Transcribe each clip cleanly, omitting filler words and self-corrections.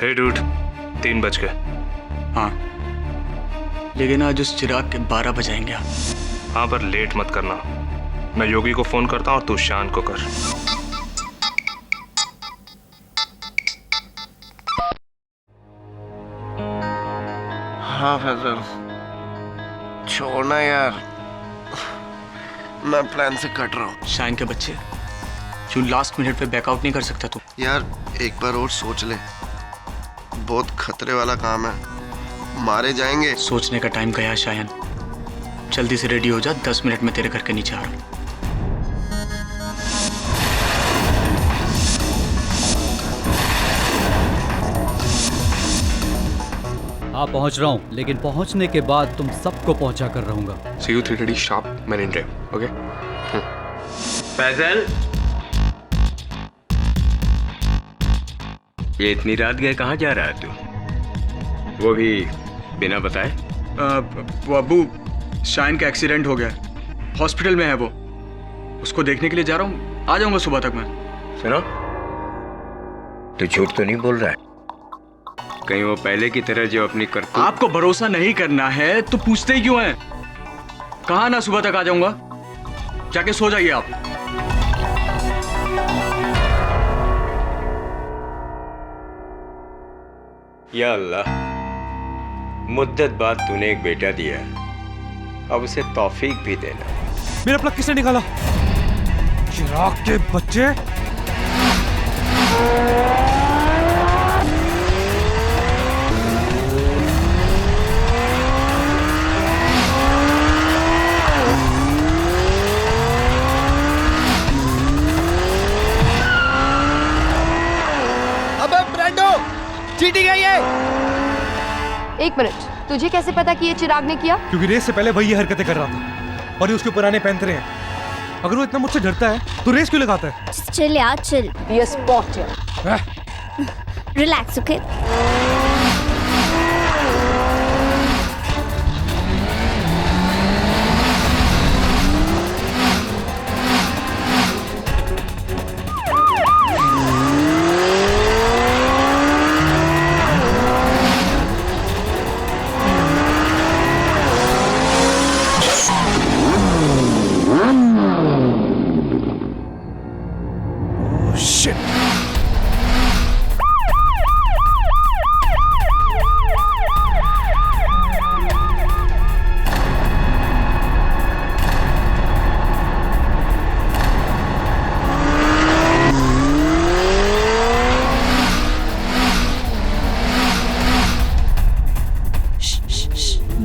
हे dude, 3 बज गए। हाँ, लेकिन आज उस चिराग के 12 बजाएंगे आप। हाँ, पर लेट मत करना। मैं योगी को फोन करता हूँ और तू शान को कर। हाँ फैजल, छोड़ना यार, मैं प्लान से कट रहा हूँ। शाइन के बच्चे, क्यों लास्ट मिनट पे बैकआउट नहीं कर सकता तू? यार एक बार और सोच ले, बहुत खतरे वाला काम है, मारे जाएंगे। सोचने का टाइम गया शायन, जल्दी से रेडी हो जा, 10 मिनट में तेरे घर के नीचे आ रहा हूँ। हाँ पहुंच रहा हूँ, लेकिन पहुंचने के बाद तुम सबको पहुंचा कर रहूंगा। See you 3:30 sharp, Marine Drive, okay? Faizal, ये इतनी रात गए कहाँ जा रहा है तू? वो भी बिना बताए? वो अब्बू, शाइन का एक्सीडेंट हो गया, हॉस्पिटल में है वो, उसको देखने के लिए जा रहा हूँ, आ जाऊंगा सुबह तक मैं। सुनो, तू झूठ तो नहीं बोल रहा है? कहीं वो पहले की तरह जो अपनी करतूत। आपको भरोसा नहीं करना है तो पूछते ही क्यों हैं? कहा ना सुबह तक आ जाऊंगा, जाके सो जाइए आप। या अल्लाह, मुद्दत बाद तूने एक बेटा दिया, अब उसे तौफीक भी देना। मेरा प्लग किसने निकाला? चिराग के बच्चे। चीटिंग है ये। 1 मिनट, तुझे कैसे पता कि ये चिराग ने किया? क्योंकि रेस से पहले वही ये हरकतें कर रहा था और ये उसके पुराने पैंतरे हैं। अगर वो इतना मुझसे डरता है तो रेस क्यों लगाता है? चिल यार चिल। ये स्पॉट है। Relax okay.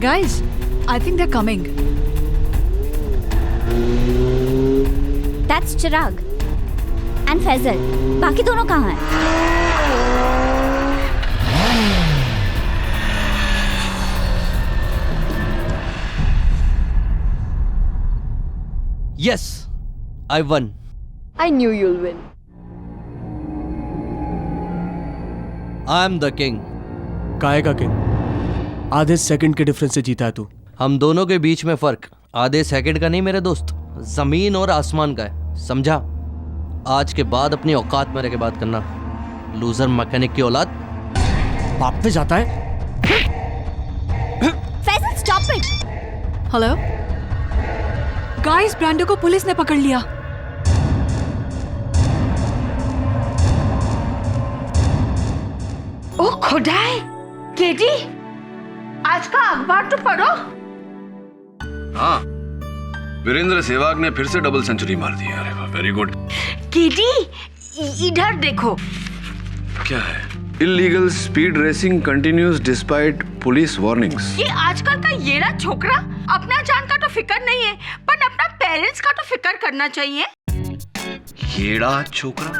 Guys, I think they're coming. That's Chirag and Faizal. बाकी दोनों कहाँ हैं? Yes, I won. I knew you'll win. I am the king. काहे का किंग? आधे सेकंड के डिफरेंस से जीता है तू। हम दोनों के बीच में फर्क आधे सेकंड का नहीं मेरे दोस्त, जमीन और आसमान का है, समझा? आज के बाद अपनी औकात में रह के बात करना। लूजर मैकेनिक की औलाद। बाप पे जाता है। Faizal stop it. Hello guys, Brando को पुलिस ने पकड़ लिया। ओ खुदाए, केडी, आज का अखबार तो पढ़ो। हाँ, वीरेंद्र सहवाग ने फिर से डबल सेंचुरी मार दी। अरे वाह, वेरी गुड। केडी, इधर देखो। क्या है? Illegal speed racing continues despite police warnings. ये आजकल का येड़ा छोकरा अपना जान का तो फिक्र नहीं है, पर अपना पेरेंट्स का तो फिक्र करना चाहिए। येड़ा छोकरा?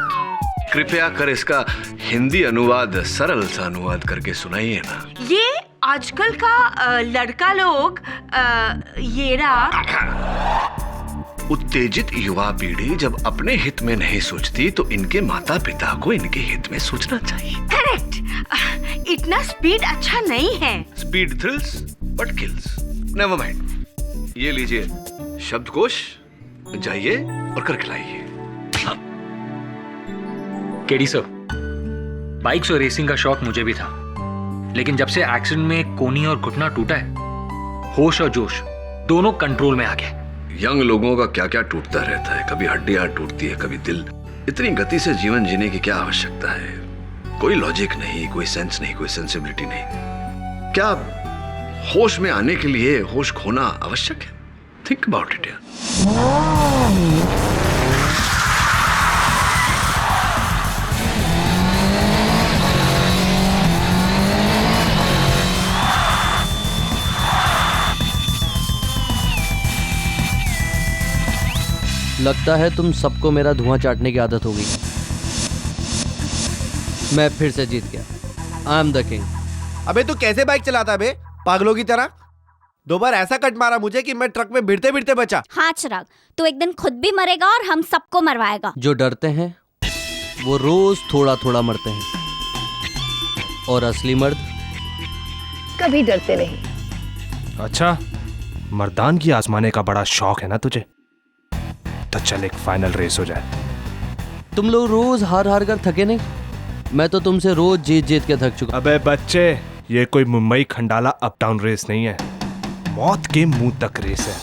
कृपया कर इसका हिंदी अनुवाद सरल सा अनुवाद करके सुनाइए ना। ये आजकल का लड़का लोग येड़ा। उत्तेजित युवा पीढ़ी जब अपने हित में नहीं सोचती तो इनके माता पिता को इनके हित में सोचना चाहिए। करेक्ट। इतना स्पीड अच्छा नहीं है। Speed thrills but kills. Never mind. ये लीजिए शब्दकोश, जाइए और करके लाइए। केडी सर, बाइक्स और रेसिंग का शौक मुझे भी था, लेकिन जब से एक्सीडेंट में कोनी और घुटना टूटा है, होश और जोश दोनों कंट्रोल में आ गए। यंग लोगों का क्या क्या टूटता रहता है, कभी हड्डियां टूटती है, कभी दिल। इतनी गति से जीवन जीने की क्या आवश्यकता है? कोई लॉजिक नहीं, कोई सेंस नहीं, कोई सेंसिबिलिटी नहीं। क्या होश में आने के लिए होश खोना आवश्यक है? थिंक अबाउट इट यार। लगता है तुम सबको मेरा धुआं चाटने की आदत हो गई। मैं फिर से जीत गया। I am the king. अबे तू कैसे बाइक चलाता है बे, पागलों की तरह? 2 बार ऐसा कट मारा मुझे कि मैं ट्रक में भिड़ते भिड़ते बचा। हाँ चिराग, तू एक दिन खुद भी मरेगा और हम सबको मरवाएगा। जो डरते हैं वो रोज थोड़ा थोड़ा मरते हैं, और असली मर्द कभी डरते नहीं। अच्छा, मर्दान की आजमाने का बड़ा शौक है ना तुझे? तो चल एक फाइनल रेस हो जाए। तुम लोग रोज हार हार कर थके नहीं? मैं तो तुमसे रोज जीत जीत के थक चुका। अबे बच्चे, ये कोई Mumbai Khandala up down race नहीं है, मौत के मुंह तक रेस है।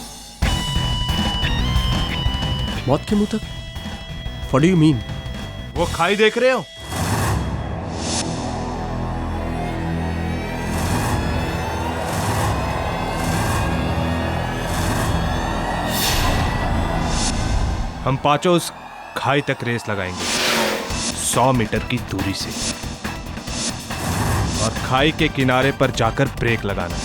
मौत के मुंह तक? What do you mean? वो खाई देख रहे हो? हम पांचों उस खाई तक रेस लगाएंगे 100 मीटर की दूरी से, और खाई के किनारे पर जाकर ब्रेक लगाना।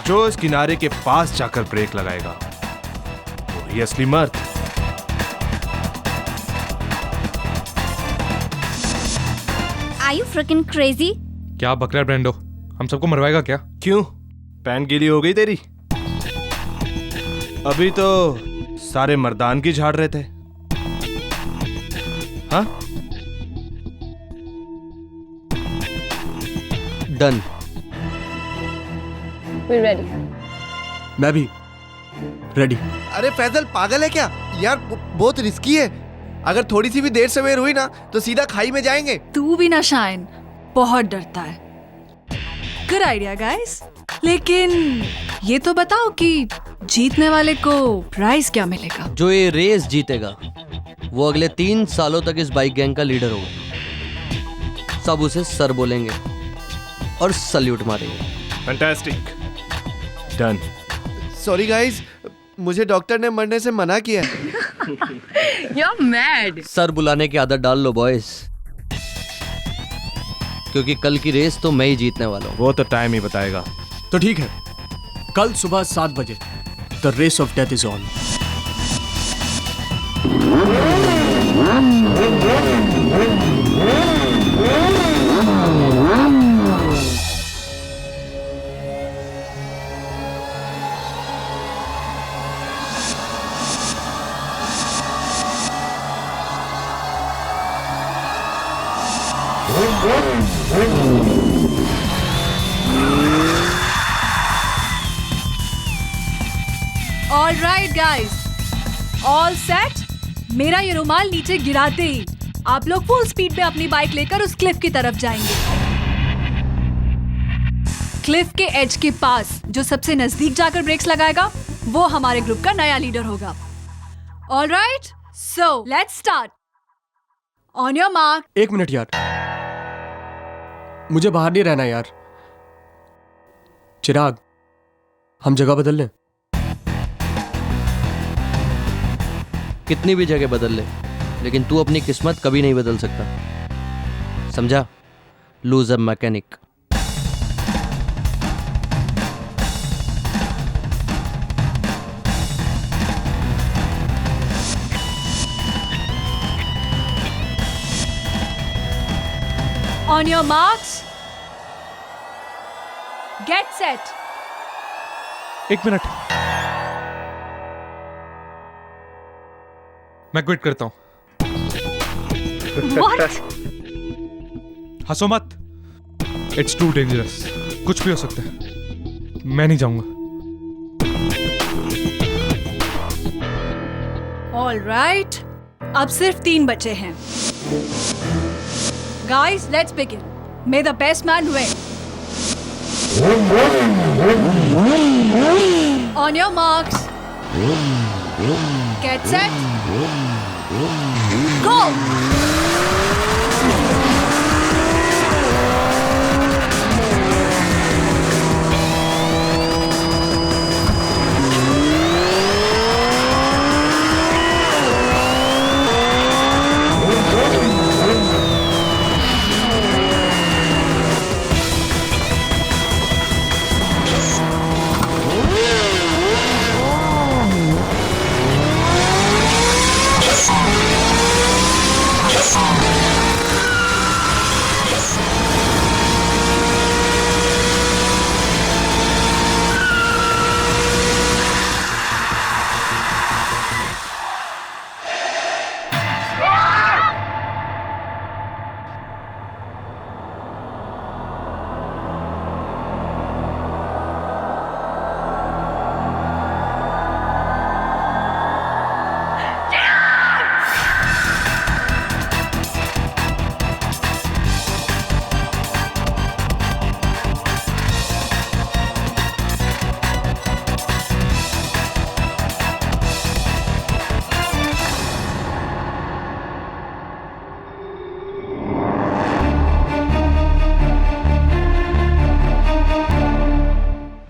जो इस किनारे के पास जाकर ब्रेक लगाएगा वही असली मर्द। Are you freaking crazy? क्या बक रहा है ब्रेंडो? हम सबको मरवाएगा क्या? क्यों? पैन गीली हो गई तेरी? अभी तो सारे मर्दान की झाड़ रहे थे। हाँ? डन। We're ready. मैं भी रेडी। अरे फैजल पागल है क्या यार? बहुत रिस्की है। अगर थोड़ी सी भी देर सवेर हुई ना तो सीधा खाई में जाएंगे। तू भी ना शाइन, बहुत डरता है। गुड आइडिया गाइस, लेकिन ये तो बताओ कि जीतने वाले को प्राइज क्या मिलेगा? जो ये रेस जीतेगा वो अगले 3 सालों तक इस बाइक गैंग का लीडर होगा। सब उसे सर बोलेंगे और सल्यूट मारेंगे। फैंटास्टिक। डन। सॉरी गाइस, मुझे डॉक्टर ने मरने से मना किया है। You're mad. सर बुलाने की आदत डाल लो बॉयज, क्योंकि कल की रेस तो मैं ही जीतने वाला हूँ। वो तो टाइम ही बताएगा। तो ठीक है, कल सुबह 7 बजे the race of death is on. All right guys, all set. मेरा ये रुमाल नीचे गिराते ही आप लोग फुल स्पीड में अपनी बाइक लेकर उस क्लिफ की तरफ जाएंगे। क्लिफ के एज के पास जो सबसे नजदीक जाकर ब्रेक्स लगाएगा वो हमारे ग्रुप का नया लीडर होगा। All right, so let's start. On your mark. 1 minute यार, मुझे बाहर नहीं रहना यार। चिराग, हम जगह बदल लें? कितनी भी जगह बदल ले, लेकिन तू अपनी किस्मत कभी नहीं बदल सकता, समझा? Loser mechanic. On your marks, get set. 1 minute, मैं क्विट करता हूं। What? हंसो मत, इट्स टू डेंजरस। कुछ भी हो सकता है, मैं नहीं जाऊंगा। All right, अब सिर्फ 3 बचे हैं। Guys, let's begin. May the best man win. On your marks. Get set. Go!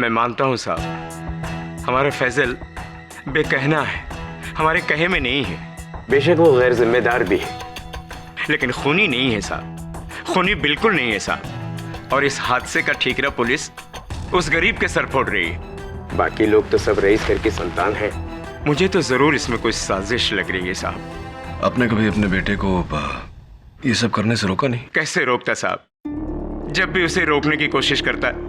मैं मानता हूं साहब, हमारा फैजल बेकहना है, हमारे कहे में नहीं है। बेशक वो गैर जिम्मेदार भी है, लेकिन खूनी नहीं है साहब, खूनी बिल्कुल नहीं है साहब। और इस हादसे का ठीकरा पुलिस उस गरीब के सर फोड़ रही है। बाकी लोग तो सब रईस घर की संतान है। मुझे तो जरूर इसमें कोई साजिश लग रही है साहब। आपने कभी अपने बेटे को ये सब करने से रोका नहीं? कैसे रोकता साहब? जब भी उसे रोकने की कोशिश करता है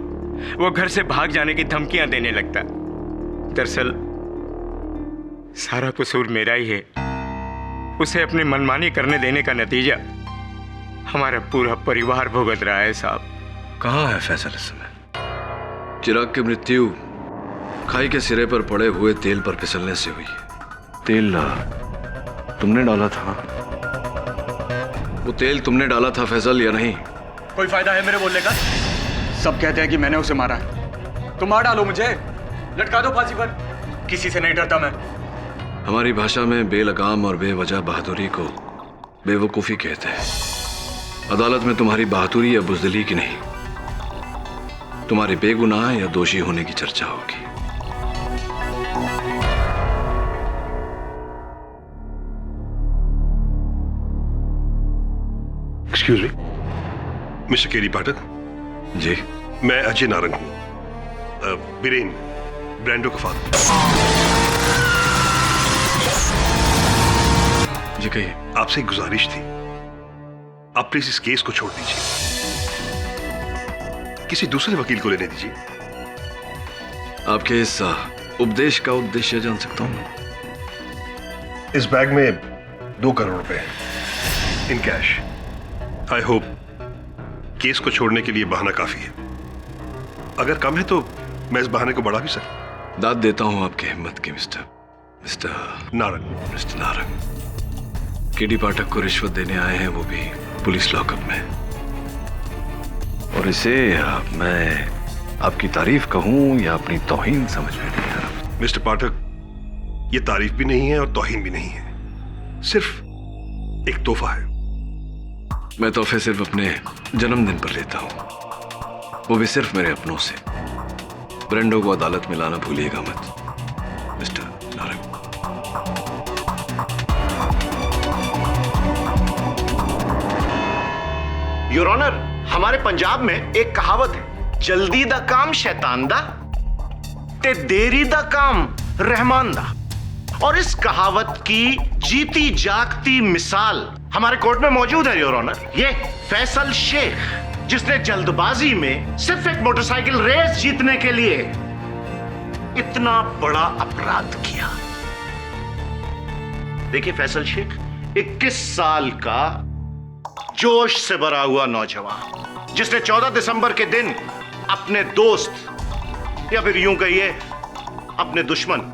वो घर से भाग जाने की धमकियां देने लगता है। दरअसल सारा कसूर मेरा ही है। उसे अपनी मनमानी करने देने का नतीजा हमारा पूरा परिवार भुगत रहा है साहब। कहाँ है फैसल इस समय? चिराग की मृत्यु खाई के सिरे पर पड़े हुए तेल पर फिसलने से हुई। तेल तुमने डाला था? वो तेल तुमने डाला था फैसल या नहीं? कोई फायदा है मेरे बोलने का? सब कहते हैं कि मैंने उसे मारा है। तो मार डालो मुझे, लटका दो फांसी पर। किसी से नहीं डरता मैं। हमारी भाषा में बेलगाम और बेवजह बहादुरी को बेवकूफ़ी कहते हैं। अदालत में तुम्हारी बहादुरी या बुज़दिली की नहीं, तुम्हारे बेगुनाह या दोषी होने की चर्चा होगी। एक्सक्यूज मी, मिस्टर केडी पाठक। जी, मैं अजय नारंग हूं, बीरेन ब्रांडो का फादर। जी कहिए। आपसे एक गुजारिश थी, आप प्लीज इस केस को छोड़ दीजिए, किसी दूसरे वकील को लेने दीजिए। आपके इस उपदेश का उद्देश्य जान सकता हूं? इस बैग में 2 करोड़ रुपए हैं in cash. I hope case को छोड़ने के लिए बहाना काफी है। अगर कम है तो मैं इस बहाने को बढ़ा भी सकता। दाद देता हूं आपकी हिम्मत की mister Narang. Mister Narang, KD Pathak को रिश्वत देने आए हैं, वो भी पुलिस लॉकअप में। और इसे मैं आपकी तारीफ कहूं या अपनी तौहीन समझ में नहीं आ रहा। मिस्टर पाठक, ये तारीफ भी नहीं है और तौहीन भी नहीं है, सिर्फ एक तोहफा है। मैं तोहफे सिर्फ अपने जन्मदिन पर लेता हूं, वो भी सिर्फ मेरे अपनों से। ब्रेंडो को अदालत में लाना भूलिएगा मत, मिस्टर नारंग। योर ऑनर, हमारे पंजाब में एक कहावत है, जल्दी दा काम शैतान दा ते देरी दा काम रहमान दा। और इस कहावत की जीती जागती मिसाल हमारे कोर्ट में मौजूद है योर ऑनर। ये फैसल शेख, जिसने जल्दबाजी में सिर्फ एक मोटरसाइकिल रेस जीतने के लिए इतना बड़ा अपराध किया। देखिए फैसल शेख 21 साल का जोश से भरा हुआ नौजवान, जिसने 14 दिसंबर के दिन अपने दोस्त या फिर यूं कहिए अपने दुश्मन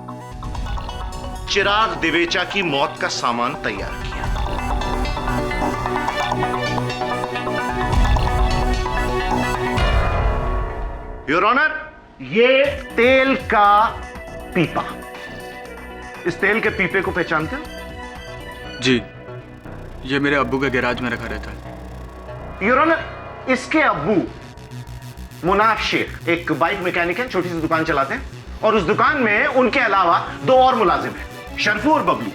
चिराग दिवेचा की मौत का सामान तैयार किया। योर ऑनर, ये तेल का पीपा, इस तेल के पीपे को पहचानते हो? जी, ये मेरे अब्बू के गैराज में रखा रहता है। योर ऑनर, इसके अब्बू मुनाफ शेख एक बाइक मैकेनिक है, छोटी सी दुकान चलाते हैं, और उस दुकान में उनके अलावा 2 और मुलाजिम हैं, शरफू और बबलू।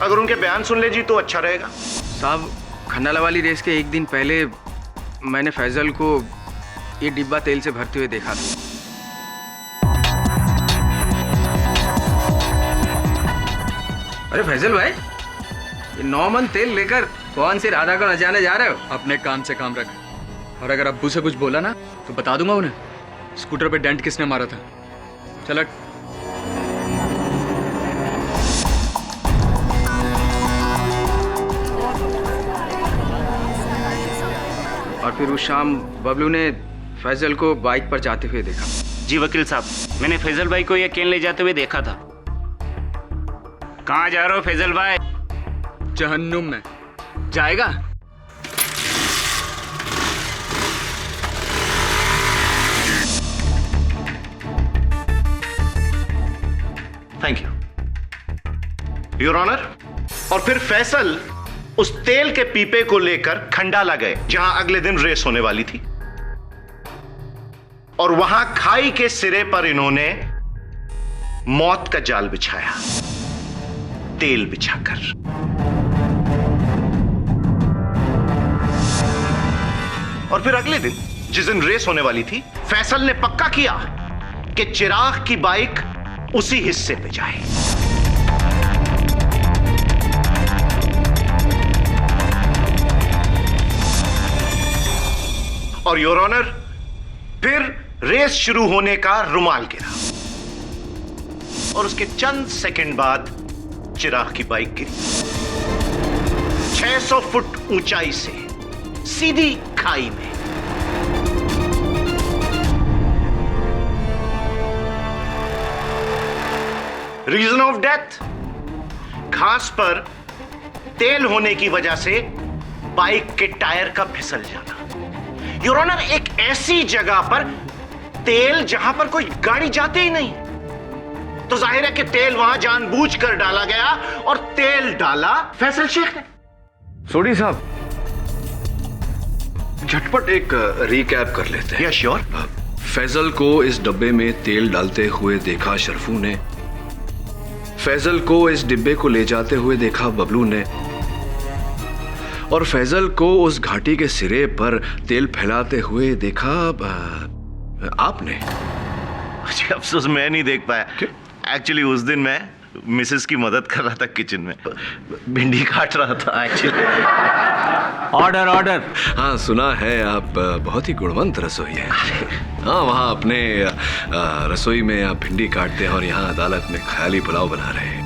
अगर उनके बयान सुन ले जी तो अच्छा रहेगा। साहब, खंडाला वाली रेस के एक दिन पहले मैंने फैजल को ये डिब्बा तेल से भरते हुए देखा था। अरे फैजल भाई, ये 9 मन तेल लेकर कौन सी राधा को नचाने जा रहे हो? अपने काम से काम रख, और अगर अब्बू से कुछ बोला ना तो बता दूंगा उन्हें स्कूटर पे डेंट किसने मारा था। चल हट। और फिर उस शाम बबलू ने फैजल को बाइक पर जाते हुए देखा। जी वकील साहब, मैंने फैजल भाई को ये केन ले जाते हुए देखा था। कहाँ जा रहे हो फैजल भाई? जहन्नुम में जाएगा। Thank you your honour. और फिर फैसल उस तेल के पीपे को लेकर खंडाला गए, जहां अगले दिन रेस होने वाली थी, और वहां खाई के सिरे पर इन्होंने मौत का जाल बिछाया, तेल बिछाकर। और फिर अगले दिन जिस दिन रेस होने वाली थी, फैसल ने पक्का किया कि चिराग की बाइक उसी हिस्से पे जाए। और योर ऑनर, फिर रेस शुरू होने का रुमाल गिरा, और उसके चंद सेकंड बाद चिराग की बाइक गिरी 600 फुट ऊंचाई से सीधी खाई में। रीजन ऑफ डेथ, घास पर तेल होने की वजह से बाइक के टायर का फिसल जाना। योर ऑनर, एक ऐसी जगह पर तेल जहां पर कोई गाड़ी जाती ही नहीं, तो जाहिर है कि तेल वहां जानबूझकर डाला गया, और तेल डाला फैसल शेख ने। सोडी साहब, झटपट एक रिकैप कर लेते हैं। Yes sure. फैजल को इस डब्बे में तेल डालते हुए देखा शरफू ने, फैजल को इस डिब्बे को ले जाते हुए देखा बबलू ने, और फैजल को उस घाटी के सिरे पर तेल फैलाते हुए देखा आपने। अच्छा, अफसोस मैं नहीं देख पाया। एक्चुअली उस दिन मैं मिसेस की मदद कर रहा था किचन में, भिंडी काट रहा था एक्चुअली। Order order. हाँ, सुना है आप बहुत ही गुणवंत रसोई है। हाँ, वहाँ अपने रसोई में आप भिंडी काटते हैं और यहाँ अदालत में ख्याली पुलाव बना रहे हैं।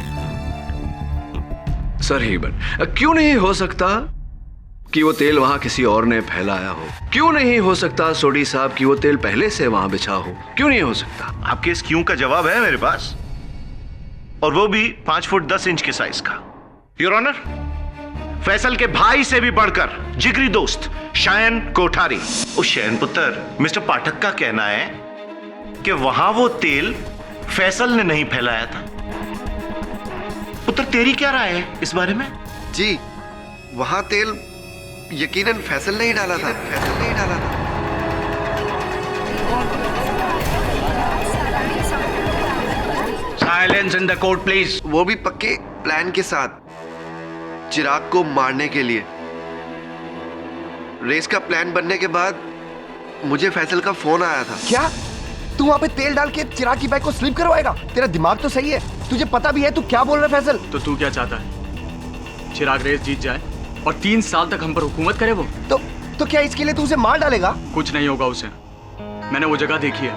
सर ही क्यों नहीं हो सकता कि वो तेल वहां किसी और ने फैलाया हो? क्यों नहीं हो सकता सोडी साहब कि वो तेल पहले से वहां बिछा हो? क्यों नहीं हो सकता? आपके इस क्यों का जवाब है मेरे पास, और वो भी 5 फुट 10 इंच के साइज का। योर ऑनर, फैसल के भाई से भी बढ़कर जिगरी दोस्त शयन कोठारी, उस शयन पुत्र मिस्टर पाठक का कहना है कि वहां वो तेल फैसल ने नहीं फैलाया था। पुत्र, तेरी क्या राय है इस बारे में? जी, वहां तेल यकीनन फैसल ने ही डाला था। फैसल ने ही डाला था। Silence in the court please. वो भी पक्के प्लान के साथ, चिराग को मारने के लिए। रेस का प्लान बनने के बाद मुझे फैसल का फोन आया था। क्या तू वहां पे तेल डाल के चिराग की बाइक को स्लिप करवाएगा? तेरा दिमाग तो सही है, तुझे पता भी है तू क्या बोल रहा है फैसल? तो तू क्या चाहता है? चिराग रेस जीत जाए और 3 साल तक हम पर हुकूमत करे वो? तो क्या इसके लिए तू उसे मार डालेगा? कुछ नहीं होगा उसे। मैंने वो जगह देखी है,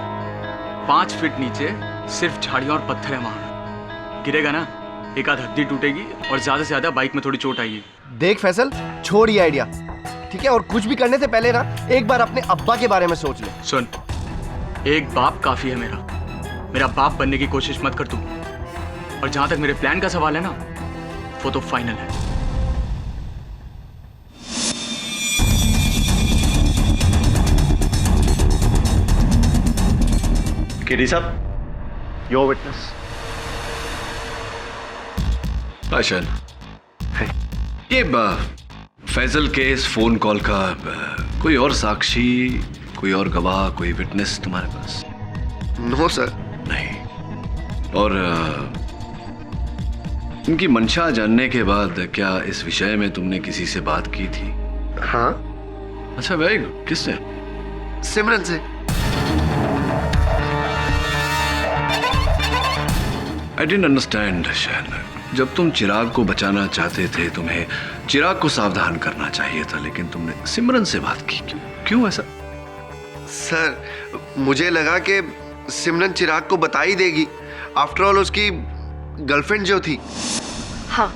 5 फीट नीचे सिर्फ झाड़ियां और पत्थर है। वहां गिरेगा ना, एक आध हड्डी टूटेगी और ज्यादा से ज्यादा बाइक में थोड़ी चोट आएगी। देख फैसल, छोड़ ये आइडिया, ठीक है? और कुछ भी करने से पहले ना एक बार अपने अब्बा के बारे में सोच ले। सुन, एक बाप काफी है मेरा बाप बनने की कोशिश मत कर तू। और जहां तक मेरे प्लान का सवाल है ना, वो तो फाइनल है। केडी साहब, योर विटनेस। आशन, ये फैजल के इस फोन कॉल का कोई और साक्षी, कोई और गवाह, कोई विटनेस तुम्हारे पास? No sir. नहीं। और इनकी मंशा जानने के बाद क्या इस विषय में तुमने किसी से बात की थी? हाँ। अच्छा, वेरी गुड। किससे? सिमरन से। I didn't understand Shayan. जब तुम चिराग को बचाना चाहते थे, तुम्हें चिराग को सावधान करना चाहिए था, लेकिन तुमने सिमरन से बात की। क्यों ऐसा? सर, मुझे लगा कि सिमरन चिराग को बता ही देगी। आफ्टर ऑल उसकी गर्लफ्रेंड जो थी। हाँ,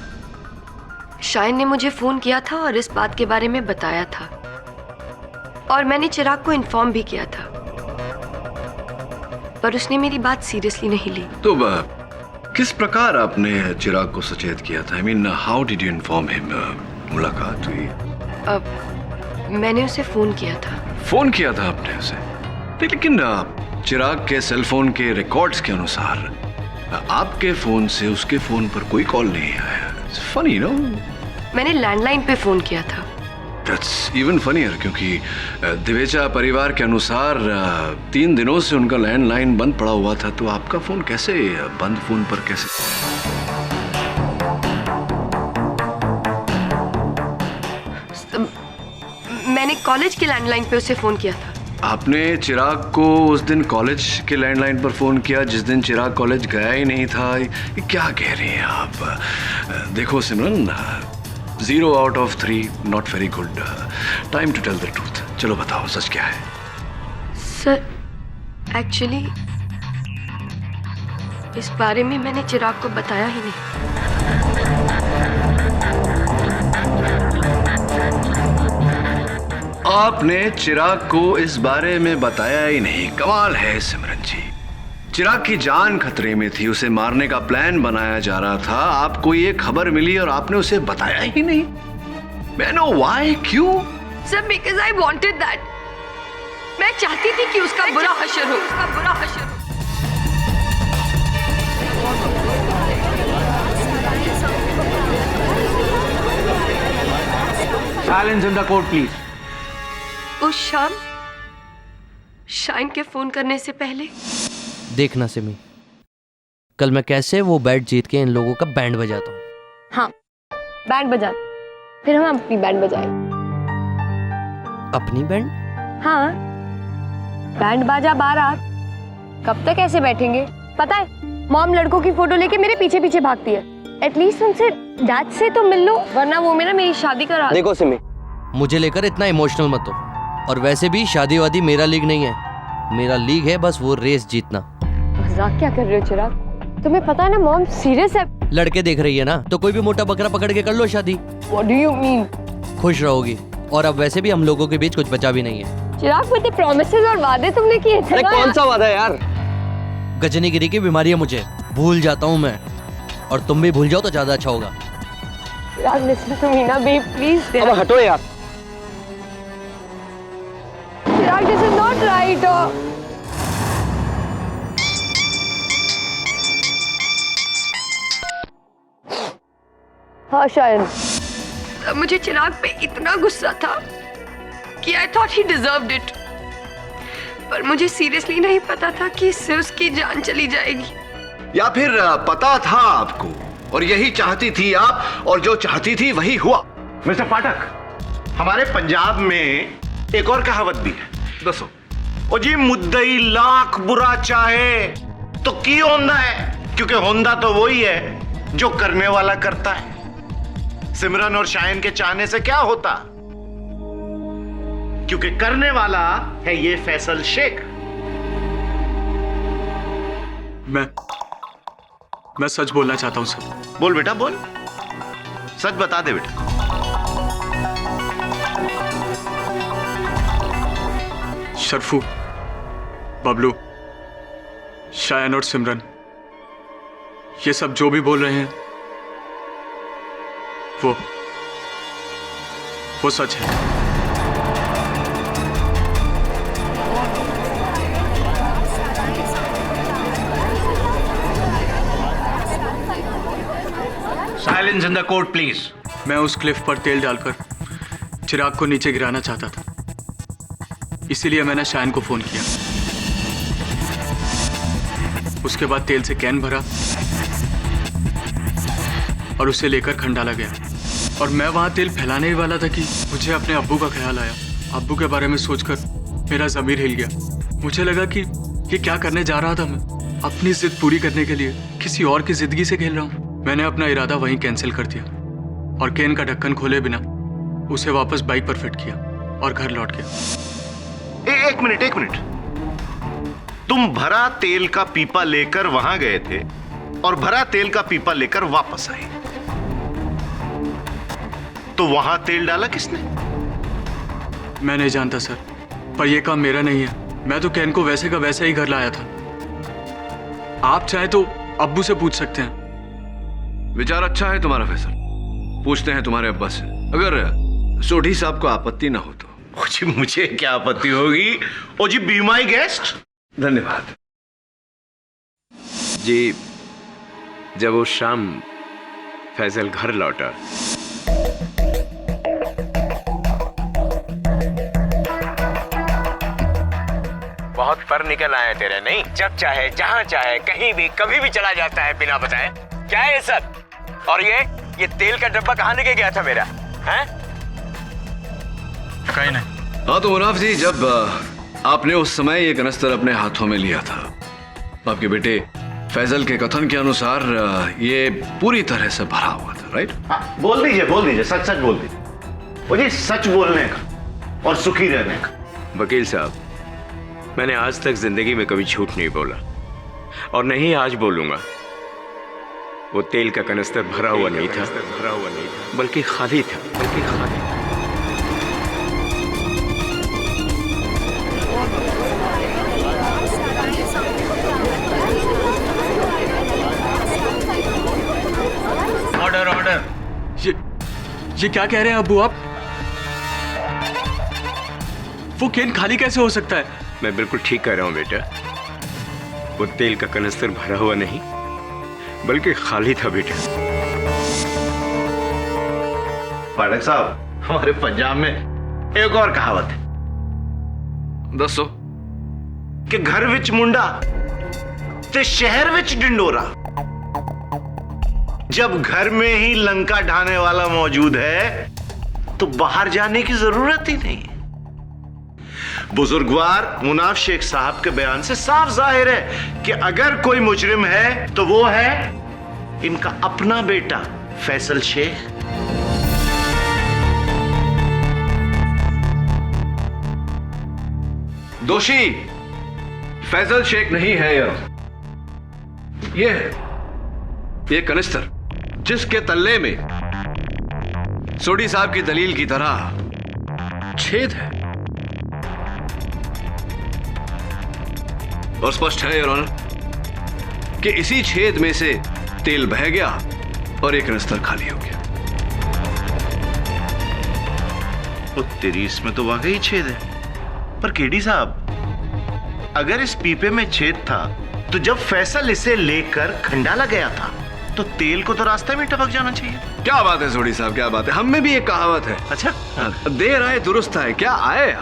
शायन ने मुझे फोन किया था और इस बात के बारे में बताया था, और मैंने चिराग को इन्फॉर्म भी किया था, पर उसने मेरी बात सीरियसली नहीं ली। तो किस प्रकार आपने चिराग को सचेत किया था? I mean, how did you inform him? मुलाकात हुई? मैंने उसे फोन किया था। फोन किया था आपने उसे? लेकिन चिराग के सेल फोन के रिकॉर्ड्स के अनुसार आपके फोन से उसके फोन पर कोई कॉल नहीं आया। It's funny, no? मैंने लैंडलाइन पे फोन किया था। दैट्स इवन फनीयर, क्योंकि दिवेचा परिवार के अनुसार 3 दिनों से उनका लैंडलाइन बंद पड़ा हुआ था, तो आपका फोन कैसे बंद फोन पर कैसे? मैंने कॉलेज के लैंडलाइन पे उसे फोन किया था। आपने चिराग को उस दिन कॉलेज के लैंडलाइन पर फोन किया जिस दिन चिराग कॉलेज गया ही नहीं था? ये क्या कह रही हैं आप? देखो Simran, 0 out of 3 not very good. Time to tell the truth. चलो बताओ, सच क्या है? सर, एक्चुअली इस बारे में मैंने चिराग को बताया ही नहीं। आपने चिराग को इस बारे में बताया ही नहीं। कमाल है सिमरन जी। चिराग की जान खतरे में थी, उसे मारने का प्लान बनाया जा रहा था, आपको ये खबर मिली और आपने उसे बताया ही नहीं। मैं नो व्हाई, क्यों? Sir, because I wanted that. मैं चाहती थी कि उसका बुरा हश्र हो, उसका बुरा हश्र हो। Silence in the court, please. उस शाम शाइन के फोन करने से पहले देखना सिमी, कल मैं कैसे वो बैट जीत के इन लोगों का बैंड बजाता हूँ। हाँ, बैंड बजा, फिर हम अपनी बैंड बजाएं। अपनी बैंड? हाँ, बैंड बाजा बारात। कब तक ऐसे बैठेंगे? पता है, मॉम लड़कों की फोटो लेके मेरे पीछे पीछे भागती है। एटलीस्ट उनसे डैड से तो मिल लो, वरना वो मेरी शादी करा। देखो सिमी, मुझे लेकर इतना इमोशनल मत हो। और वैसे भी शादी वादी मेरा लीग नहीं है। मेरा लीग है बस वो रेस जीतना। मजाक क्या कर रहे हो चिराग? तुम्हें पता है ना मॉम सीरियस है। लड़के देख रही है ना, तो कोई भी मोटा बकरा पकड़ के कर लो शादी। What do you mean? खुश रहोगी। और अब वैसे भी हम लोगों के बीच कुछ बचा भी नहीं है। चिराग, इतने प्रॉमिसेस और वादे तुमने किए थे। अरे कौन सा वादा यार? गजनीगिरी की बीमारी है मुझे, भूल जाता हूँ मैं। और तुम भी भूल जाओ तो ज्यादा अच्छा होगा। चिराग, लिसन टू मी ना बेब, प्लीज। अब हटो यार। चिराग, दिस इज नॉट राइट। हाँ शायद मुझे चिराग पे इतना गुस्सा था कि I thought he deserved it, पर मुझे सीरियसली नहीं पता था कि इससे उसकी जान चली जाएगी। या फिर पता था आपको और यही चाहती थी आप, और जो चाहती थी वही हुआ? मिस्टर पाठक, हमारे पंजाब में एक और कहावत भी है। दसो। ओ जी, मुद्दई लाख बुरा चाहे तो की होंदा है, क्योंकि होंदा तो वही है जो करने वाला करता है। सिमरन और शायन के चाहने से क्या होता, क्योंकि करने वाला है ये फैसल शेख। मैं सच बोलना चाहता हूं सर। बोल बेटा, बोल, सच बता दे बेटा। शर्फू, बबलू, शायन और सिमरन, ये सब जो भी बोल रहे हैं वो सच है। Silence in the court please. मैं उस क्लिफ पर तेल डालकर चिराग को नीचे गिराना चाहता था, इसीलिए मैंने शायन को फोन किया। उसके बाद तेल से कैन भरा और उसे लेकर खंडाला गया। और मैं वहां तेल फैलाने ही वाला था कि मुझे अपने अब्बू का ख्याल आया। अब्बू के बारे में सोचकर मेरा ज़मीर हिल गया। मुझे लगा कि ये क्या करने जा रहा था मैं। अपनी जिद पूरी करने के लिए किसी और की जिंदगी से खेल रहा हूँ। मैंने अपना इरादा वहीं कैंसिल कर दिया और कैन का ढक्कन खोले बिना उसे वापस बाइक पर फिट किया और घर लौट गया। एक मिनट। तुम भरा तेल का पीपा लेकर वहां गए थे और भरा तेल का पीपा लेकर वापस आए, तो वहां तेल डाला किसने? मैं नहीं जानता सर, पर यह काम मेरा नहीं है। मैं तो कैन को वैसे का वैसे ही घर लाया था। आप चाहे तो अब्बू से पूछ सकते हैं। विचार अच्छा है तुम्हारा फैसल, पूछते हैं तुम्हारे अब्बा से। अगर सोढ़ी साहब को आपत्ति ना हो तो। जी मुझे क्या आपत्ति होगी? ओ जी, बी माई गेस्ट। धन्यवाद जी। जब उस शाम फैजल घर लौटा बहुत पर निकल आए तेरे, नहीं? जब चाहे जहां चाहे कहीं भी कभी भी चला जाता है बिना बताए। क्या है ये सब? और ये तेल का डब्बा कहां लेके गया था मेरा? हैं? कहीं नहीं। हाँ तो मुनाफ जी, जब आपने उस समय ये कनस्तर अपने हाथों में लिया था, आपके बेटे फैजल के कथन के अनुसार ये पूरी तरह से भरा हुआ था, राइट? बोल दीजिए, सच बोल दीजिए। ओ जी, सच बोलने का और सुखी रहने का। वकील साहब, मैंने आज तक जिंदगी में कभी झूठ नहीं बोला और नहीं आज बोलूंगा। वो तेल का कनस्तर भरा हुआ नहीं था, बल्कि खाली था। ऑर्डर। ये क्या कह रहे हैं अब्बू आप? वो कैन खाली कैसे हो सकता है? मैं बिल्कुल ठीक कह रहा हूं बेटा। वो तेल का कनस्तर भरा हुआ नहीं बल्कि खाली था बेटा। पाठक साहब, हमारे पंजाब में एक और कहावत है। दसो। कि घर विच मुंडा ते शहर विच डिंडोरा। जब घर में ही लंका ढाने वाला मौजूद है तो बाहर जाने की जरूरत ही नहीं है। बुजुर्गवार मुनाफ शेख साहब के बयान से साफ जाहिर है कि अगर कोई मुजरिम है तो वो है इनका अपना बेटा फैसल शेख। दोषी फैजल शेख नहीं है ये कनिस्तर, जिसके तल्ले में सोढ़ी साहब की दलील की तरह छेद है। और स्पष्ट है योर ऑनर कि इसी छेद में से तेल बह गया और एक कनिस्तर खाली हो गया। तो तेरी इसमें तो वाकई छेद है। पर केडी साहब, अगर इस पीपे में छेद था तो जब फैसल इसे लेकर खंडाला गया था तो तेल को तो रास्ते में टपक जाना चाहिए। क्या बात है सोढ़ी साहब, क्या बात है। हम में भी एक कहावत है। अच्छा, देर आए दुरुस्त आए। क्या आए?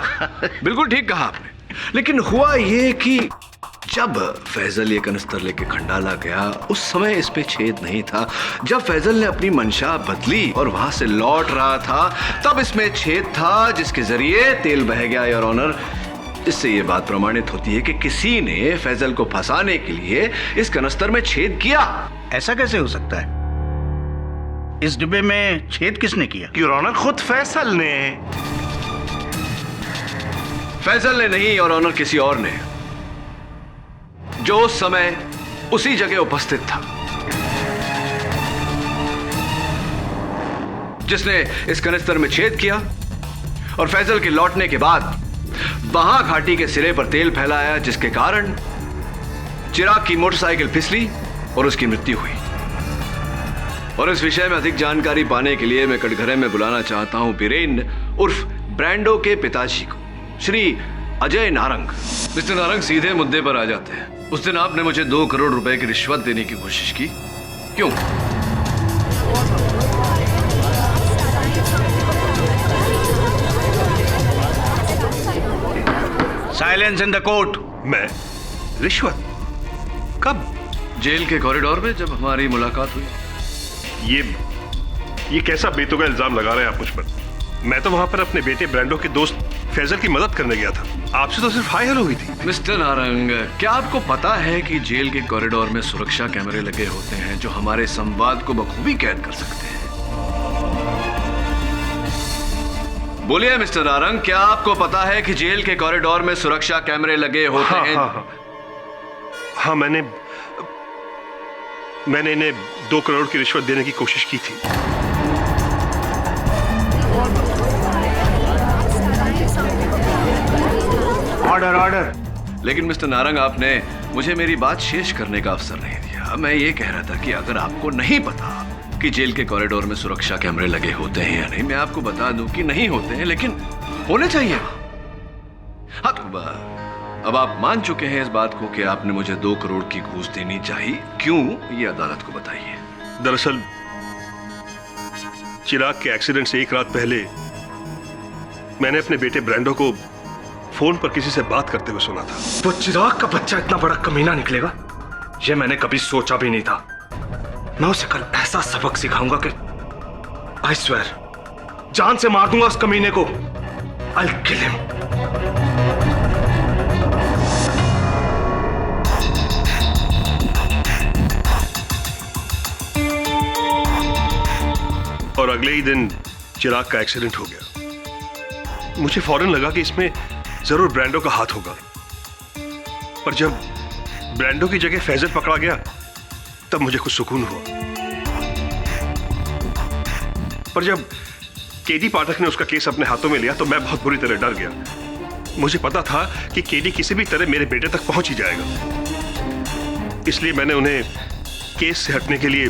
बिल्कुल ठीक कहा आपने। लेकिन हुआ ये कि जब फैजल ये कनिस्तर लेके खंडाला गया उस समय इस पे छेद नहीं था। जब फैजल ने अपनी मंशा बदली और वहां से लौट रहा था तब इसमें छेद था जिसके जरिए तेल बह गया योर ऑनर। इससे ये बात प्रमाणित होती है कि किसी ने फैजल को फंसाने के लिए इस कनिस्तर में छेद किया। ऐसा कैसे हो सकता है? इस डिब्बे में छेद किसने किया? योर ऑनर, खुद फैसल ने। फैजल ने नहीं योर ऑनर, किसी और ने, जो उस समय उसी जगह उपस्थित था, जिसने इस कनिस्तर में छेद किया और फैजल के लौटने के बाद वहां घाटी के सिरे पर तेल फैलाया, जिसके कारण चिराग की मोटरसाइकिल फिसली और उसकी मृत्यु हुई। और इस विषय में अधिक जानकारी पाने के लिए मैं कटघरे में बुलाना चाहता हूं बीरेन उर्फ ब्रांडो के पिताजी को, श्री अजय नारंग। मिस्टर नारंग, सीधे मुद्दे पर आ जाते हैं। उस दिन आपने मुझे 2 करोड़ रुपए की रिश्वत देने की कोशिश की, क्यों? Silence in the court. मैं रिश्वत? कब? जेल के कॉरिडोर में जब हमारी मुलाकात हुई। ये कैसा बेतुका इल्जाम लगा रहे हैं आप मुझ पर? मैं तो वहां पर अपने बेटे ब्रांडो के दोस्त फैजल की मदद करने गया था। आपसे तो सिर्फ हाय हेलो हुई थी। मिस्टर नारंग, क्या आपको पता है कि जेल के कॉरिडोर में सुरक्षा कैमरे लगे होते हैं जो हमारे संवाद को बखूबी कैद कर सकते हैं? बोलिए मिस्टर नारंग, क्या आपको पता है कि जेल के कॉरिडोर में सुरक्षा कैमरे लगे होते हैं? हाँ, मैंने इन्हें 2 करोड़ की रिश्वत देने की कोशिश की थी। Order order. लेकिन मिस्टर नारंग, आपने मुझे मेरी बात शेष करने का अवसर नहीं दिया। मैं ये कह रहा था कि अगर आपको नहीं पता कि जेल के कॉरिडोर में सुरक्षा कैमरे लगे होते हैं या नहीं, मैं आपको बता दूं कि नहीं होते हैं, लेकिन होने चाहिए। हाँ, तो अब आप मान चुके हैं इस बात को कि आपने मुझे 2 करोड़ की घूस देनी चाहिए। क्यों, ये अदालत को बताइए। दरअसल चिराग के एक्सीडेंट से 1 रात पहले मैंने अपने बेटे ब्रांडो को फोन पर किसी से बात करते हुए सुना था। वो चिराग का बच्चा इतना बड़ा कमीना निकलेगा, ये मैंने कभी सोचा भी नहीं था। मैं उसे कल ऐसा सबक सिखाऊंगा कि आई स्वेयर जान से मार दूंगा उस कमीने को। I'll kill him. और अगले ही दिन चिराग का एक्सीडेंट हो गया। मुझे फौरन लगा कि इसमें जरूर ब्रांडो का हाथ होगा, पर जब ब्रांडो की जगह फैजल पकड़ा गया तब मुझे कुछ सुकून हुआ। पर जब केडी पाठक ने उसका केस अपने हाथों में लिया तो मैं बहुत बुरी तरह डर गया। मुझे पता था कि केडी किसी भी तरह मेरे बेटे तक पहुंच ही जाएगा, इसलिए मैंने उन्हें केस से हटने के लिए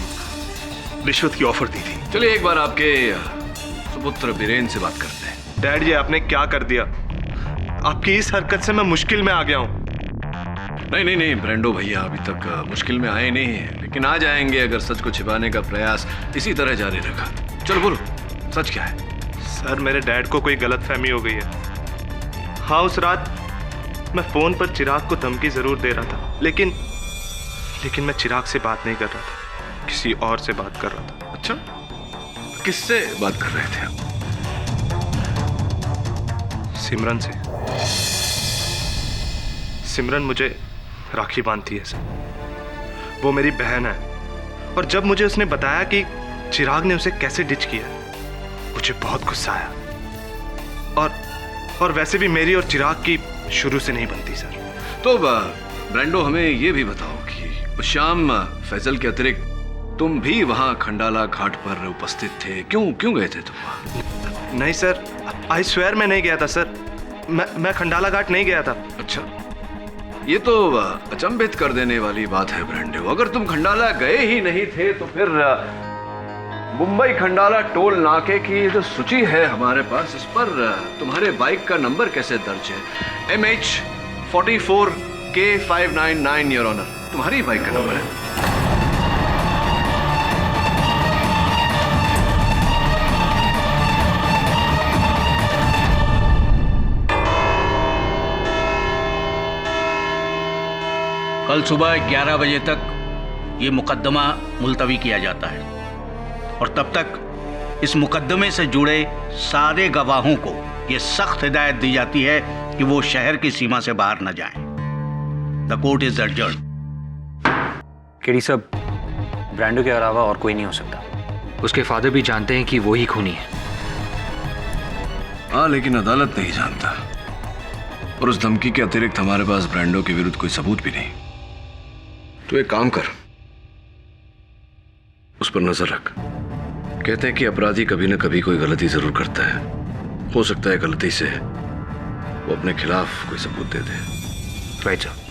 रिश्वत की ऑफर दी थी। चलिए एक बार आपके सुपुत्र बीरेन से बात करते हैं। डैड, ये आपने क्या कर दिया? आपकी इस हरकत से मैं मुश्किल में आ गया हूं। नहीं, ब्रांडो भैया अभी तक मुश्किल में आए नहीं हैं, लेकिन आ जाएंगे अगर सच को छिपाने का प्रयास इसी तरह जारी रखा। चलो बोलो, सच क्या है? सर, मेरे डैड को कोई गलतफहमी हो गई है। हाँ, उस रात मैं फोन पर चिराग को धमकी जरूर दे रहा था, लेकिन मैं चिराग से बात नहीं कर रहा था, किसी और से बात कर रहा था। अच्छा, किससे बात कर रहे थे आप? सिमरन से। सिमरन मुझे राखी बांधती है सर। वो मेरी बहन है, और जब मुझे उसने बताया कि चिराग ने उसे कैसे डिच किया, मुझे बहुत गुस्सा आया। और वैसे भी मेरी और चिराग की शुरू से नहीं बनती सर। तो ब्रांडो, हमें ये भी बताओ कि उस शाम फैजल के अतिरिक्त तुम भी वहां खंडाला घाट पर उपस्थित थे। क्यों गए थे तुम? नहीं सर, आई स्वेयर मैं नहीं गया था सर। मैं खंडाला घाट नहीं गया था। अच्छा, ये तो अचंभित कर देने वाली बात है ब्रांडो। अगर तुम खंडाला गए ही नहीं थे तो फिर मुंबई खंडाला टोल नाके की जो सूची है हमारे पास, इस पर तुम्हारे बाइक का नंबर कैसे दर्ज है? MH44K599 योर ऑनर, तुम्हारी बाइक का नंबर है। कल सुबह 11 बजे तक ये मुकदमा मुलतवी किया जाता है, और तब तक इस मुकदमे से जुड़े सारे गवाहों को ये सख्त हिदायत दी जाती है कि वो शहर की सीमा से बाहर न जाएं। The court is adjourned. KD साहब, ब्रांडो के अलावा और कोई नहीं हो सकता। उसके फादर भी जानते हैं कि वो ही खूनी है। हाँ, लेकिन अदालत नहीं जानता, और उस धमकी के अतिरिक्त हमारे पास ब्रांडो के विरुद्ध कोई सबूत भी नहीं। तो एक काम कर, उस पर नजर रख। कहते हैं कि अपराधी कभी न कभी कोई गलती जरूर करता है। हो सकता है गलती से वो अपने खिलाफ कोई सबूत दे दे। राइट साहब।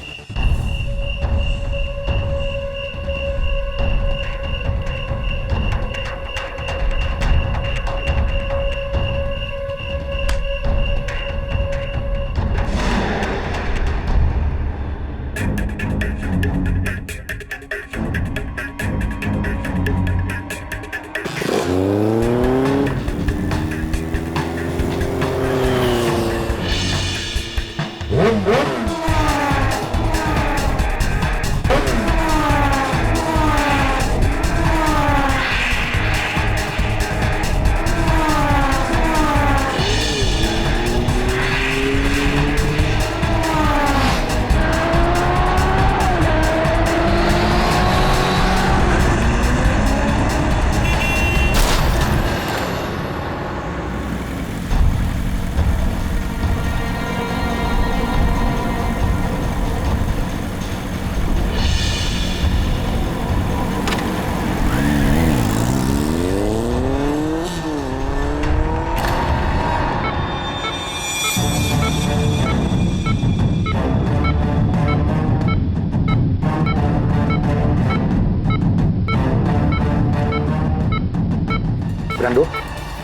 Brando,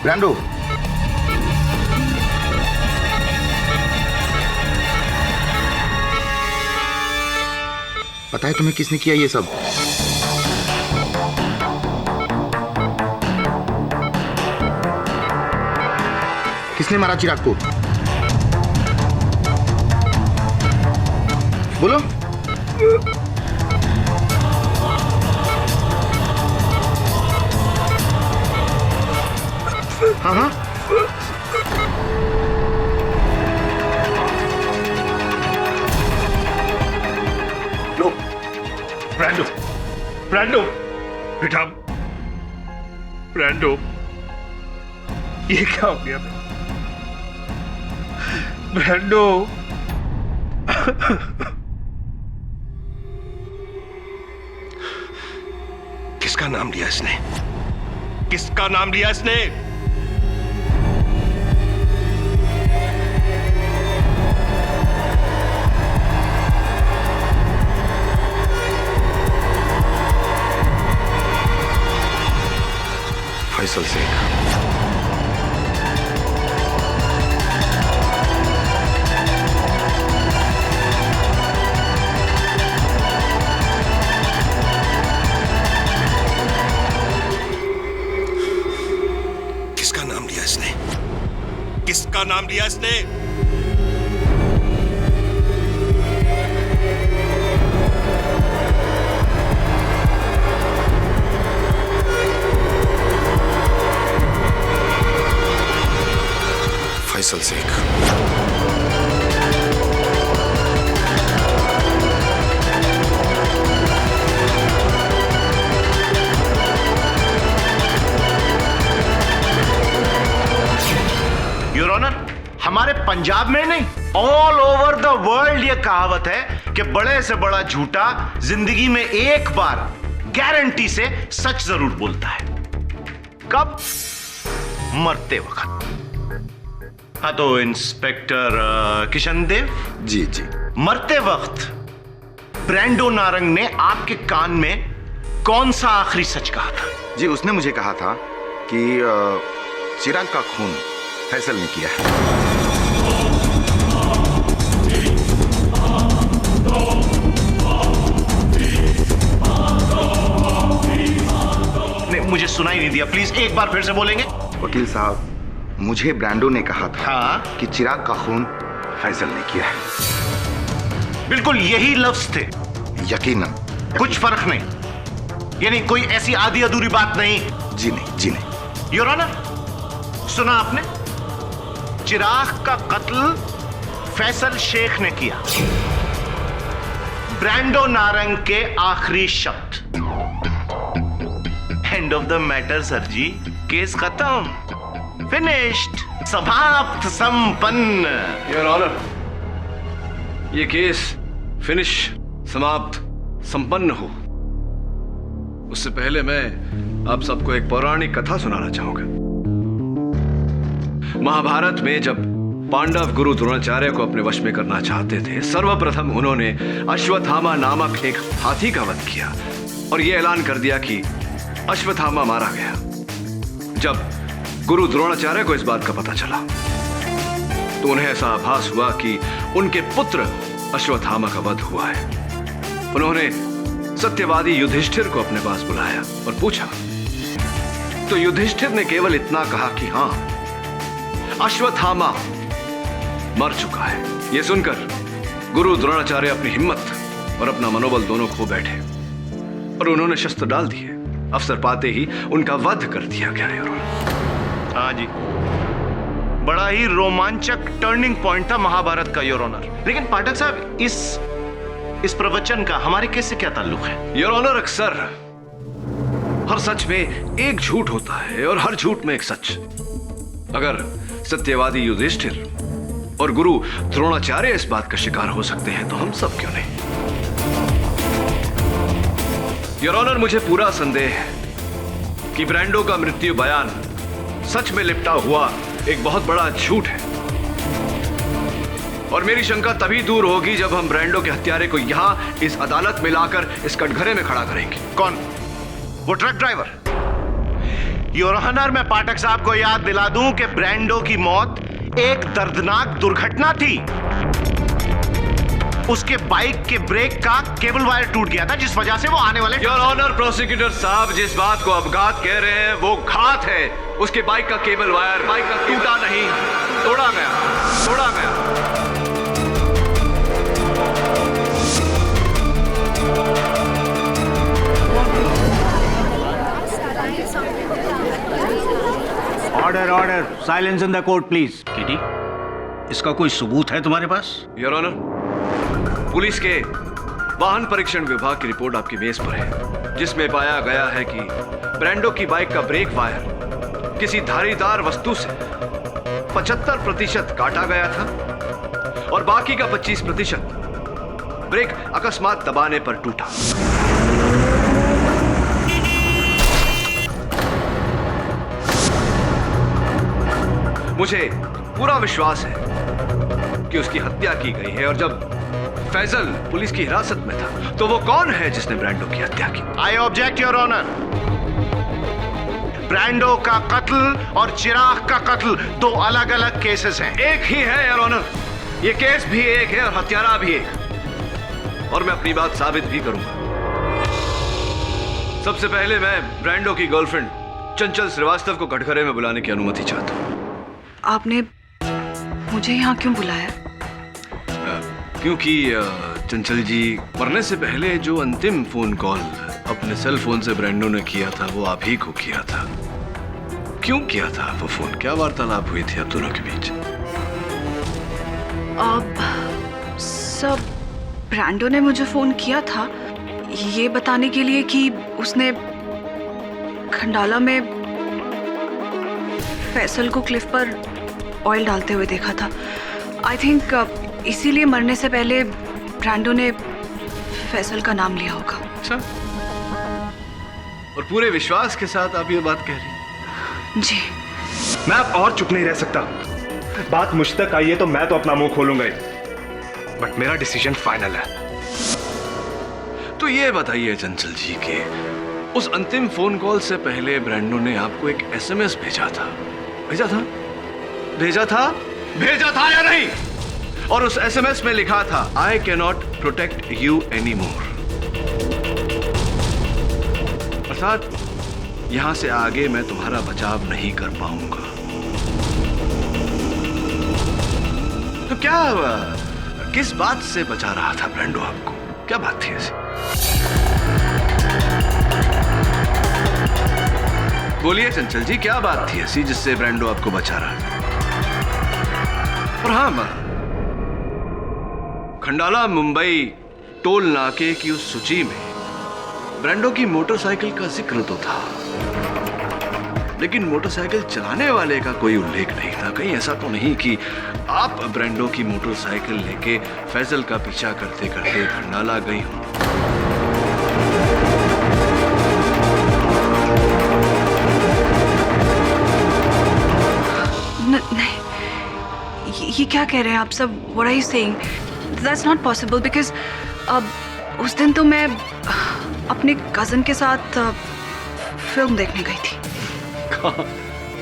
Brando. पता है तुम्हें किसने किया ये सब? किसने मारा चिराग को? बोलो। हाँ हाँ। लो, ब्रांडो, ब्रांडो, बेटा, ब्रांडो, ये क्या हो गया? ब्रांडो, किसका नाम लिया इसने? किसका नाम लिया इसने? फैसल शेख। किसका नाम लिया इसने? किसका नाम लिया इसने? फैसल शेख। योर ऑनर, हमारे पंजाब में नहीं, ऑल ओवर द वर्ल्ड ये कहावत है कि बड़े से बड़ा झूठा जिंदगी में एक बार गारंटी से सच जरूर बोलता है। कब? मरते वक्त। हाँ तो इंस्पेक्टर किशन देव जी जी, मरते वक्त ब्रांडो नारंग ने आपके कान में कौन सा आखिरी सच कहा था? जी उसने मुझे कहा था कि चिराग का खून फैसल ने किया है। नहीं, मुझे सुनाई नहीं दिया, प्लीज एक बार फिर से बोलेंगे? वकील साहब, मुझे ब्रांडो ने कहा था हाँ? कि चिराग का खून फैसल ने किया है। बिल्कुल यही लफ्ज थे। यकीनन। कुछ फर्क नहीं, यानी कोई ऐसी आधी अधूरी बात नहीं? जी नहीं, जी नहीं। योर ऑनर, सुना आपने? चिराग का कत्ल फैसल शेख ने किया। ब्रांडो नारंग के आखिरी शब्द। End of the matter sir ji, case खत्म, फिनिश्ड, समाप्त, संपन्न। योर ऑनर, ये केस फिनिश, समाप्त, संपन्न हो उससे पहले मैं आप सबको एक पौराणिक कथा सुनाना चाहूंगा। महाभारत में जब पांडव गुरु द्रोणाचार्य को अपने वश में करना चाहते थे, सर्वप्रथम उन्होंने अश्वत्थामा नामक एक हाथी का वध किया और यह ऐलान कर दिया कि अश्वत्थामा मारा गया। जब गुरु द्रोणाचार्य को इस बात का पता चला तो उन्हें ऐसा आभास हुआ कि उनके पुत्र अश्वत्थामा का वध हुआ है। उन्होंने सत्यवादी युधिष्ठिर को अपने पास बुलाया और पूछा, तो युधिष्ठिर ने केवल इतना कहा कि हां, अश्वत्थामा मर चुका है। यह सुनकर गुरु द्रोणाचार्य अपनी हिम्मत और अपना मनोबल दोनों खो बैठे और उन्होंने शस्त्र डाल दिए। अवसर पाते ही उनका वध कर दिया गया। हाँ जी, बड़ा ही रोमांचक टर्निंग पॉइंट था महाभारत का योर ऑनर। लेकिन पाठक साहब, इस प्रवचन का हमारे केस से क्या ताल्लुक है? योर ऑनर, अक्सर हर सच में एक झूठ होता है और हर झूठ में एक सच। अगर सत्यवादी युधिष्ठिर और गुरु द्रोणाचार्य इस बात का शिकार हो सकते हैं तो हम सब क्यों नहीं? योर ऑनर, मुझे पूरा संदेह है कि ब्रांडो का मृत्यु बयान सच में लिपटा हुआ एक बहुत बड़ा झूठ है और मेरी शंका तभी दूर होगी जब हम ब्रांडो के हत्यारे को यहां इस अदालत में लाकर इस कटघरे में खड़ा करेंगे। कौन? वो ट्रक ड्राइवर? योर ऑनर, मैं पाठक साहब को याद दिला दूं कि ब्रांडो की मौत एक दर्दनाक दुर्घटना थी। उसके बाइक के ब्रेक का केबल वायर टूट गया था, जिस वजह से वो आने वाले। योर ऑनर प्रोसिक्यूटर साहब, जिस बात को अपघात कह रहे हैं वो घात है। उसके बाइक का केबल वायर बाइक का टूटा नहीं, तोड़ा गया। Order, silence in the court please. Kitty, इसका कोई सबूत है तुम्हारे पास? योर ऑनर, पुलिस के वाहन परीक्षण विभाग की रिपोर्ट आपकी मेज पर है, जिसमें पाया गया है कि ब्रांडो की बाइक का ब्रेक वायर किसी धारीदार वस्तु से 75% काटा गया था और बाकी का 25% ब्रेक अकस्मात दबाने पर टूटा। मुझे पूरा विश्वास है कि उसकी हत्या की गई है, और जब फैजल पुलिस की हिरासत में था तो वो कौन है जिसने ब्रांडो की हत्या की? I object your honour. Brando का कत्ल और चिराग का कत्ल दो अलग अलग केसेस हैं। एक ही है योर ऑनर, ये केस भी एक है और हत्यारा भी एक, और मैं अपनी बात साबित भी करूंगा। सबसे पहले मैं ब्रांडो की गर्लफ्रेंड चंचल श्रीवास्तव को कटघरे में बुलाने की अनुमति चाहता हूं। आपने मुझे यहाँ क्यों बुलाया? क्योंकि चंचल जी, मरने से पहले जो अंतिम फोन कॉल अपने सेल फोन से ब्रांडो ने किया था वो आप ही को किया था। क्यों किया था वो फोन? क्या वार्तालाप हुई थी आप दोनों के बीच? सब ब्रांडो ने मुझे फोन किया था ये बताने के लिए कि उसने खंडाला में फैसल को क्लिफ पर ऑयल डालते हुए देखा था। आई थिंक इसीलिए मरने से पहले ब्रांडो ने फैसल का नाम लिया होगा। अच्छा, और पूरे विश्वास के साथ आप ये बात कह रही हैं? जी। मैं अब और चुप नहीं रह सकता। बात मुझ तक आई है तो मैं तो अपना मुंह खोलूंगा ही, बट मेरा डिसीजन फाइनल है। तो ये बताइए चंचल जी के उस अंतिम फोन कॉल से पहले ब्रांडो ने आपको एक एसएमएस भेजा था या नहीं? और उस एसएमएस में लिखा था, I can not protect you any more. अर्थात यहां से आगे मैं तुम्हारा बचाव नहीं कर पाऊंगा। तो क्या किस बात से बचा रहा था ब्रांडो आपको? क्या बात थी ऐसी? बोलिए चंचल जी, क्या बात थी ऐसी जिससे ब्रांडो आपको बचा रहा था? और हाँ, खंडाला मुंबई टोल नाके की उस सूची में ब्रांडो की मोटरसाइकिल का जिक्र तो था, लेकिन मोटरसाइकिल चलाने वाले का कोई उल्लेख नहीं था। कहीं ऐसा तो नहीं कि आप ब्रांडो की मोटरसाइकिल लेके फैजल का पीछा करते करते खंडाला गई हो? नहीं, ये क्या कह रहे हैं आप सब? What are you saying? That's not possible because उस दिन तो मैं अपने कजन के साथ फिल्म देखने गई थी।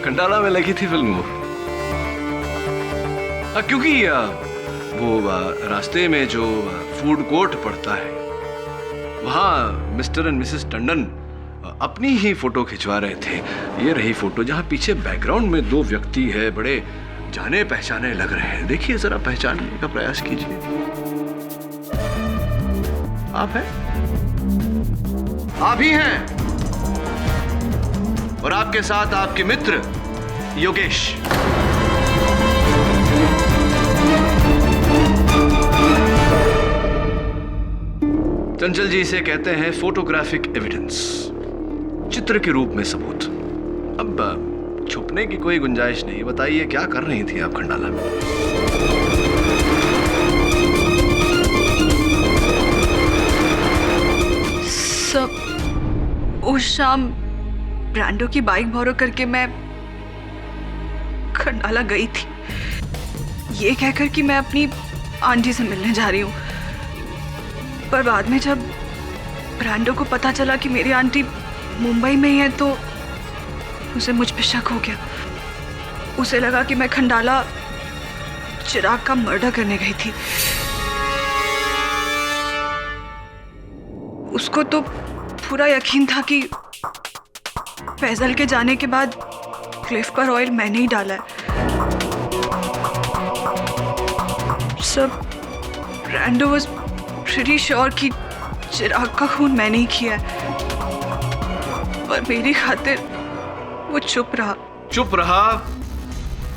खंडाला में लगी थी फिल्म वो? क्योंकि वो रास्ते में जो फूड कोर्ट पड़ता है वहाँ मिस्टर एंड मिसेस टंडन अपनी ही फोटो खिंचवा रहे थे। ये रही फोटो जहाँ पीछे बैकग्राउंड में दो व्यक्ति है, बड़े जाने पहचाने लग रहे हैं। देखिए जरा, पहचानने का प्रयास कीजिए। आप हैं? आप ही हैं, और आपके साथ आपके मित्र योगेश। चंचल जी इसे कहते हैं फोटोग्राफिक एविडेंस, चित्र के रूप में सबूत। अब छुपने की कोई गुंजाइश नहीं। बताइए क्या कर रही थी आप खंडाला में? सब उस शाम ब्रांडो की बाइक बोरो करके मैं खंडाला गई थी, ये कहकर कि मैं अपनी आंटी से मिलने जा रही हूँ। पर बाद में जब ब्रांडो को पता चला कि मेरी आंटी मुंबई में ही है तो उसे मुझ पे शक हो गया। उसे लगा कि मैं खंडाला चिराग का मर्डर करने गई थी। उसको तो पूरा यकीन था कि फैजल के जाने के बाद क्लिफ पर ऑयल मैंने ही डाला है। सब रैंडो वाज प्रीटी श्योर कि चिराग का खून मैंने ही किया है, पर मेरी खातिर वो चुप रहा। चुप रहा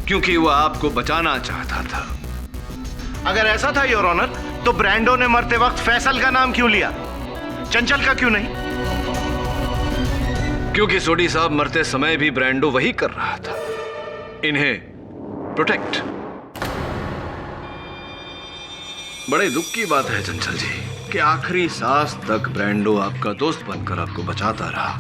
क्योंकि वो आपको बचाना चाहता था। अगर ऐसा था योर ऑनर, तो ब्रैंडो ने मरते वक्त फैसल का नाम क्यों लिया, चंचल का क्यों नहीं? क्योंकि सोडी साहब मरते समय भी ब्रैंडो वही कर रहा था, इन्हें प्रोटेक्ट। बड़े दुख की बात है चंचल जी कि आखिरी सांस तक ब्रैंडो आपका दोस्त बनकर आपको बचाता रहा,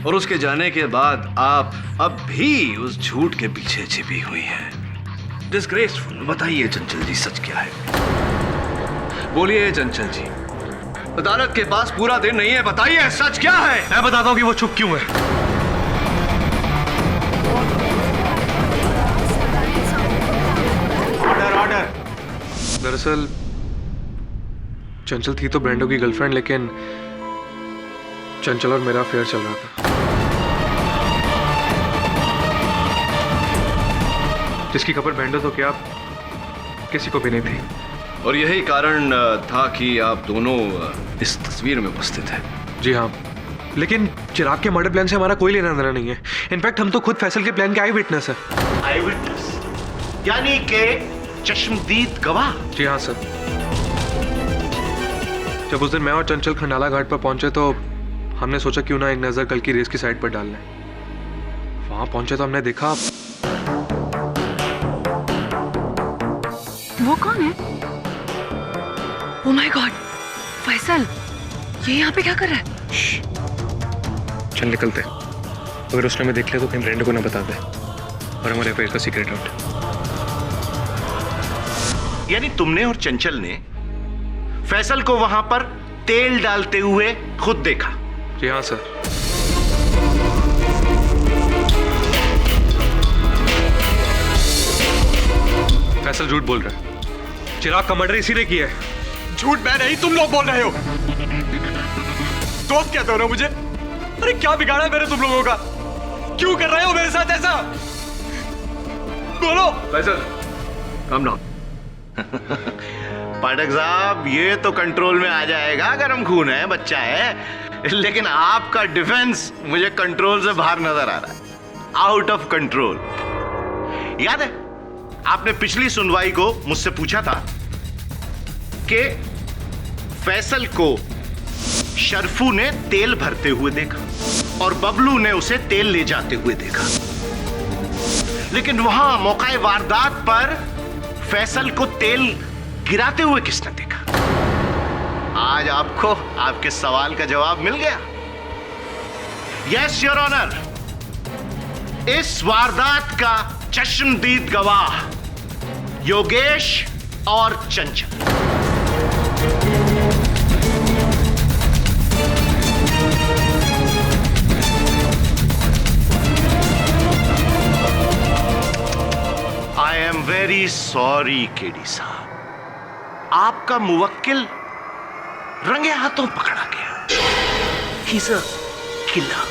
और उसके जाने के बाद आप अब भी उस झूठ के पीछे छिपी हुई हैं। डिस्ग्रेसफुल। बताइए चंचल जी, सच क्या है? बोलिए चंचल जी, अदालत के पास पूरा दिन नहीं है, बताइए सच क्या है? मैं बताता हूं कि वो चुप क्यों है। Order order. दरअसल चंचल थी तो ब्रेंडो की गर्लफ्रेंड, लेकिन चंचल और मेरा अफेयर चल रहा था, जिसकी खबर ब्रेंडो तो क्या किसी को भी नहीं थी। और यही कारण था कि आप दोनों इस तस्वीर में उपस्थित हैं। जी हाँ, लेकिन चिराग के मर्डर प्लान से हमारा कोई लेना देना नहीं है। इनफैक्ट हम तो खुद फैसल के प्लान के आई विटनेस है। आई विटनेस यानी के चश्मदीद गवाह? जी हाँ सर। जब उस दिन मैं और चंचल खंडाला घाट पर पहुंचे तो हमने सोचा क्यों ना एक नजर कल की रेस की साइड पर डाल लें। वहां पहुंचे तो हमने देखा। वो कौन है? ओह माय गॉड, फैसल, ये यहाँ पे क्या कर रहा है? चल निकलते, अगर उसने हमें देख लिया तो कहीं ब्रेंडो को ना बता दे और हमारे अफेयर का सीक्रेट आउट। यानी तुमने और चंचल ने फैसल को वहां पर तेल डालते हुए खुद देखा? जी हाँ सर। फैसल झूठ बोल रहा है। चिराग का मर्डर इसी ने किया है। झूठ मैं नहीं, तुम लोग बोल रहे हो। दोस्त क्या दोनों मुझे? अरे क्या बिगाड़ा मैंने तुम लोगों का? क्यों कर रहे हो मेरे साथ ऐसा? बोलो। Faisal, calm down. पाठक साहब, ये तो कंट्रोल में आ जाएगा, गर्म खून है, बच्चा है, लेकिन आपका डिफेंस मुझे कंट्रोल से बाहर नजर आ रहा है, आउट ऑफ कंट्रोल। याद है आपने पिछली सुनवाई को मुझसे पूछा था कि फैसल को शर्फू ने तेल भरते हुए देखा और बबलू ने उसे तेल ले जाते हुए देखा, लेकिन वहां मौका वारदात पर फैसल को तेल गिराते हुए किसने देखा? आज आपको आपके सवाल का जवाब मिल गया। यस योर ऑनर, इस वारदात का चश्मदीद गवाह योगेश और चंचल। I am very sorry KD साहब, आपका मुवक्किल रंगे हाथों पकड़ा गया। He's a killer.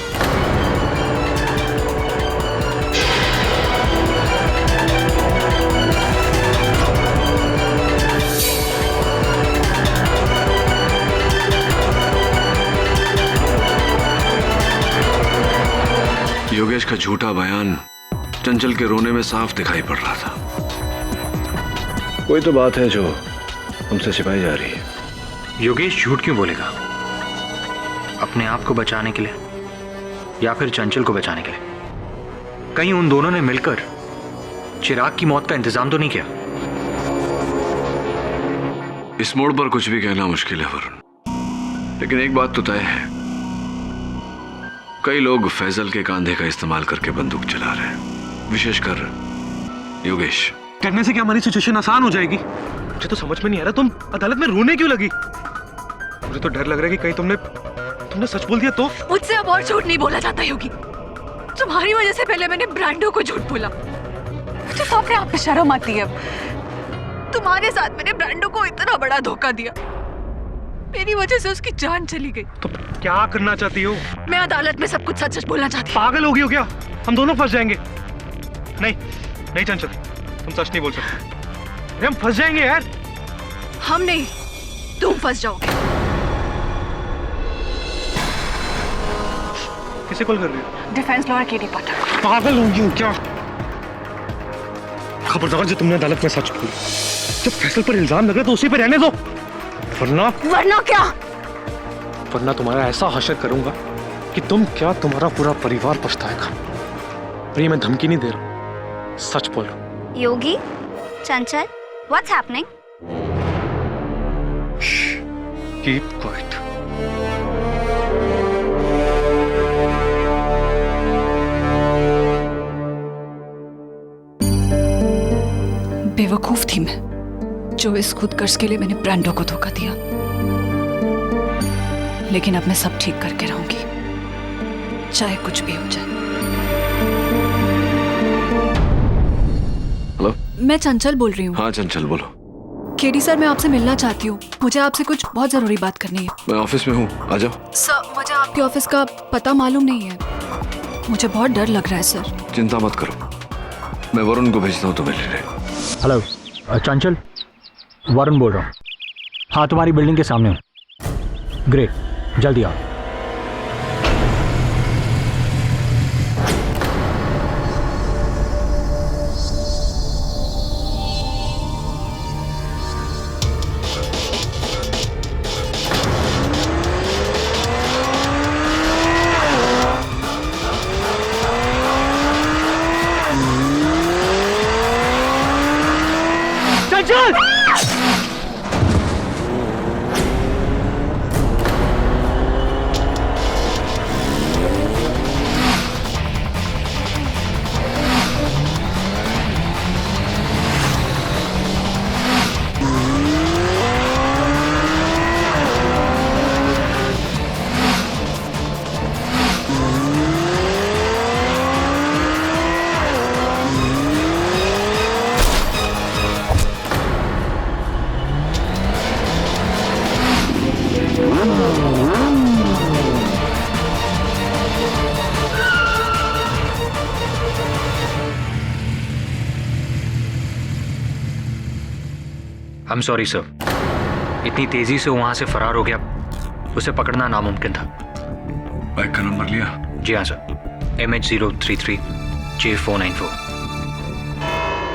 योगेश का झूठा बयान चंचल के रोने में साफ दिखाई पड़ रहा था। कोई तो बात है जो हमसे छिपाई जा रही है। योगेश झूठ क्यों बोलेगा? अपने आप को बचाने के लिए या फिर चंचल को बचाने के लिए? कहीं उन दोनों ने मिलकर चिराग की मौत का इंतजाम तो नहीं किया? इस मोड़ पर कुछ भी कहना मुश्किल है वरुण, लेकिन एक बात तो तय है, कई लोग फैजल के कांधे का इस्तेमाल करके बंदूक चला रहे हैं, विशेषकर योगेश। करने से क्या हमारी सिचुएशन आसान हो जाएगी? मुझे तो समझ में नहीं आ रहा, तुम अदालत में रोने क्यों लगी? मुझे तो डर लग रहा है कि कहीं तुमने सच बोल दिया तो। मुझसे अब और झूठ नहीं बोला जाता योगी। तुम्हारी वजह से पहले मैंने ब्रांडो को झूठ बोला। मुझे तो अपने आप पे शर्म आती है। तुम्हारे साथ मैंने ब्रांडो को इतना बड़ा धोखा दिया, मेरी वजह से उसकी जान चली गई। तो क्या करना चाहती हो? मैं अदालत में सब कुछ सच सच बोलना चाहती हूँ। पागल हो गई हो क्या? हम दोनों फंस जाएंगे। नहीं नहीं चंचल, तुम सच नहीं बोल सकते। अरे हम फंस जाएंगे यार। हम नहीं, तुम फंस जाओगे। किसे कॉल कर रही हो? डिफेंस लॉयर केडी पाठक। पागल हो गई हो क्या? खबरदार जो तुमने अदालत में सच बोला। जब फैसल पर इल्जाम लगा तो उसी पे रहने दो, वरना क्या? वरना तुम्हारा ऐसा हशर करूंगा कि तुम क्या तुम्हारा पूरा परिवार पछताएगा। और ये मैं धमकी नहीं दे रहा, सच बोल रहा हूं। योगी, चंचल, व्हाट्स हैपनिंग? Keep quiet. बेवकूफ थी मैं, जो इस खुदगर्ज के लिए मैंने ब्रांडो को धोखा दिया। लेकिन अब मैं सब ठीक करके रहूंगी, चाहे कुछ भी हो जाए। हेलो, मैं चंचल बोल रही हूँ। हाँ चंचल बोलो। केडी सर, मैं आपसे मिलना चाहती हूँ। मुझे आपसे कुछ बहुत जरूरी बात करनी है। मैं ऑफिस में हूँ, आ जाओ। सर, मुझे आपके ऑफिस का पता मालूम नहीं है। मुझे बहुत डर लग रहा है सर। चिंता मत करो, मैं वरुण को भेजता हूँ तुम्हें लेने। हेलो चंचल, वरुण बोल रहा हूँ। हाँ, तुम्हारी बिल्डिंग के सामने हूँ। ग्रेट, जल्दी आओ। I'm sorry sir, इतनी तेजी से वहां से फरार हो गया, उसे पकड़ना नामुमकिन था। बाइक का नंबर लिया? जी हाँ sir, MH033 J494।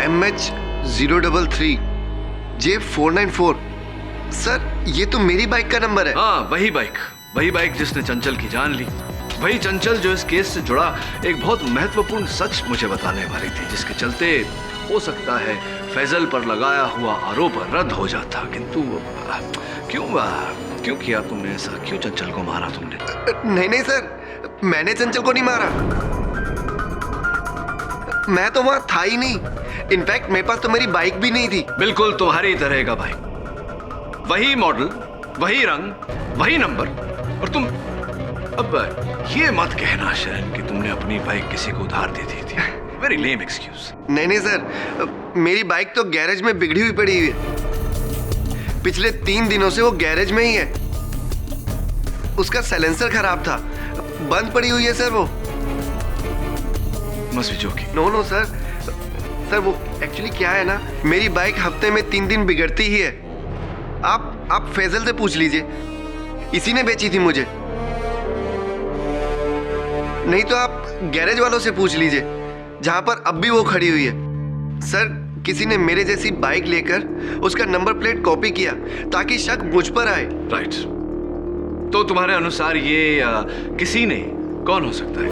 MH033 J494। Sir, ये तो मेरी बाइक का नंबर है। हाँ, वही बाइक जिसने चंचल की जान ली। वही चंचल जो इस केस से जुड़ा एक बहुत महत्वपूर्ण सच मुझे बताने वाली थी, जिसके चलते हो सकता है फैजल पर लगाया हुआ आरोप रद्द हो जाता। किंतु क्यों किया तुमने ऐसा? क्यों चंचल को मारा तुमने? नहीं सर, मैंने चंचल को नहीं मारा। मैं तो वहां था ही नहीं। इनफैक्ट मेरे पास तो मेरी बाइक भी नहीं थी। बिल्कुल तुम्हारी तरह का बाइक, वही मॉडल, वही रंग, वही नंबर। और तुम अब ये मत कहना शरण कि तुमने अपनी बाइक किसी को उधार दे दी थी। Very lame excuse. नहीं सर, मेरी बाइक तो गैरेज में बिगड़ी हुई पड़ी हुई है। पिछले 3 दिनों से वो गैरेज में ही है। उसका साइलेंसर खराब था, बंद पड़ी हुई है सर वो। Must be joking. No sir, वो एक्चुअली क्या है ना, मेरी बाइक हफ्ते में 3 दिन बिगड़ती ही है। आप फैजल से पूछ लीजिए, इसी ने बेची थी मुझे। नहीं तो आप गैरेज वालों से पूछ लीजिए, जहां पर अब भी वो खड़ी हुई है। सर, किसी ने मेरे जैसी बाइक लेकर उसका नंबर प्लेट कॉपी किया ताकि शक मुझ पर आए। राइट। तो तुम्हारे अनुसार ये किसी ने कौन हो सकता है?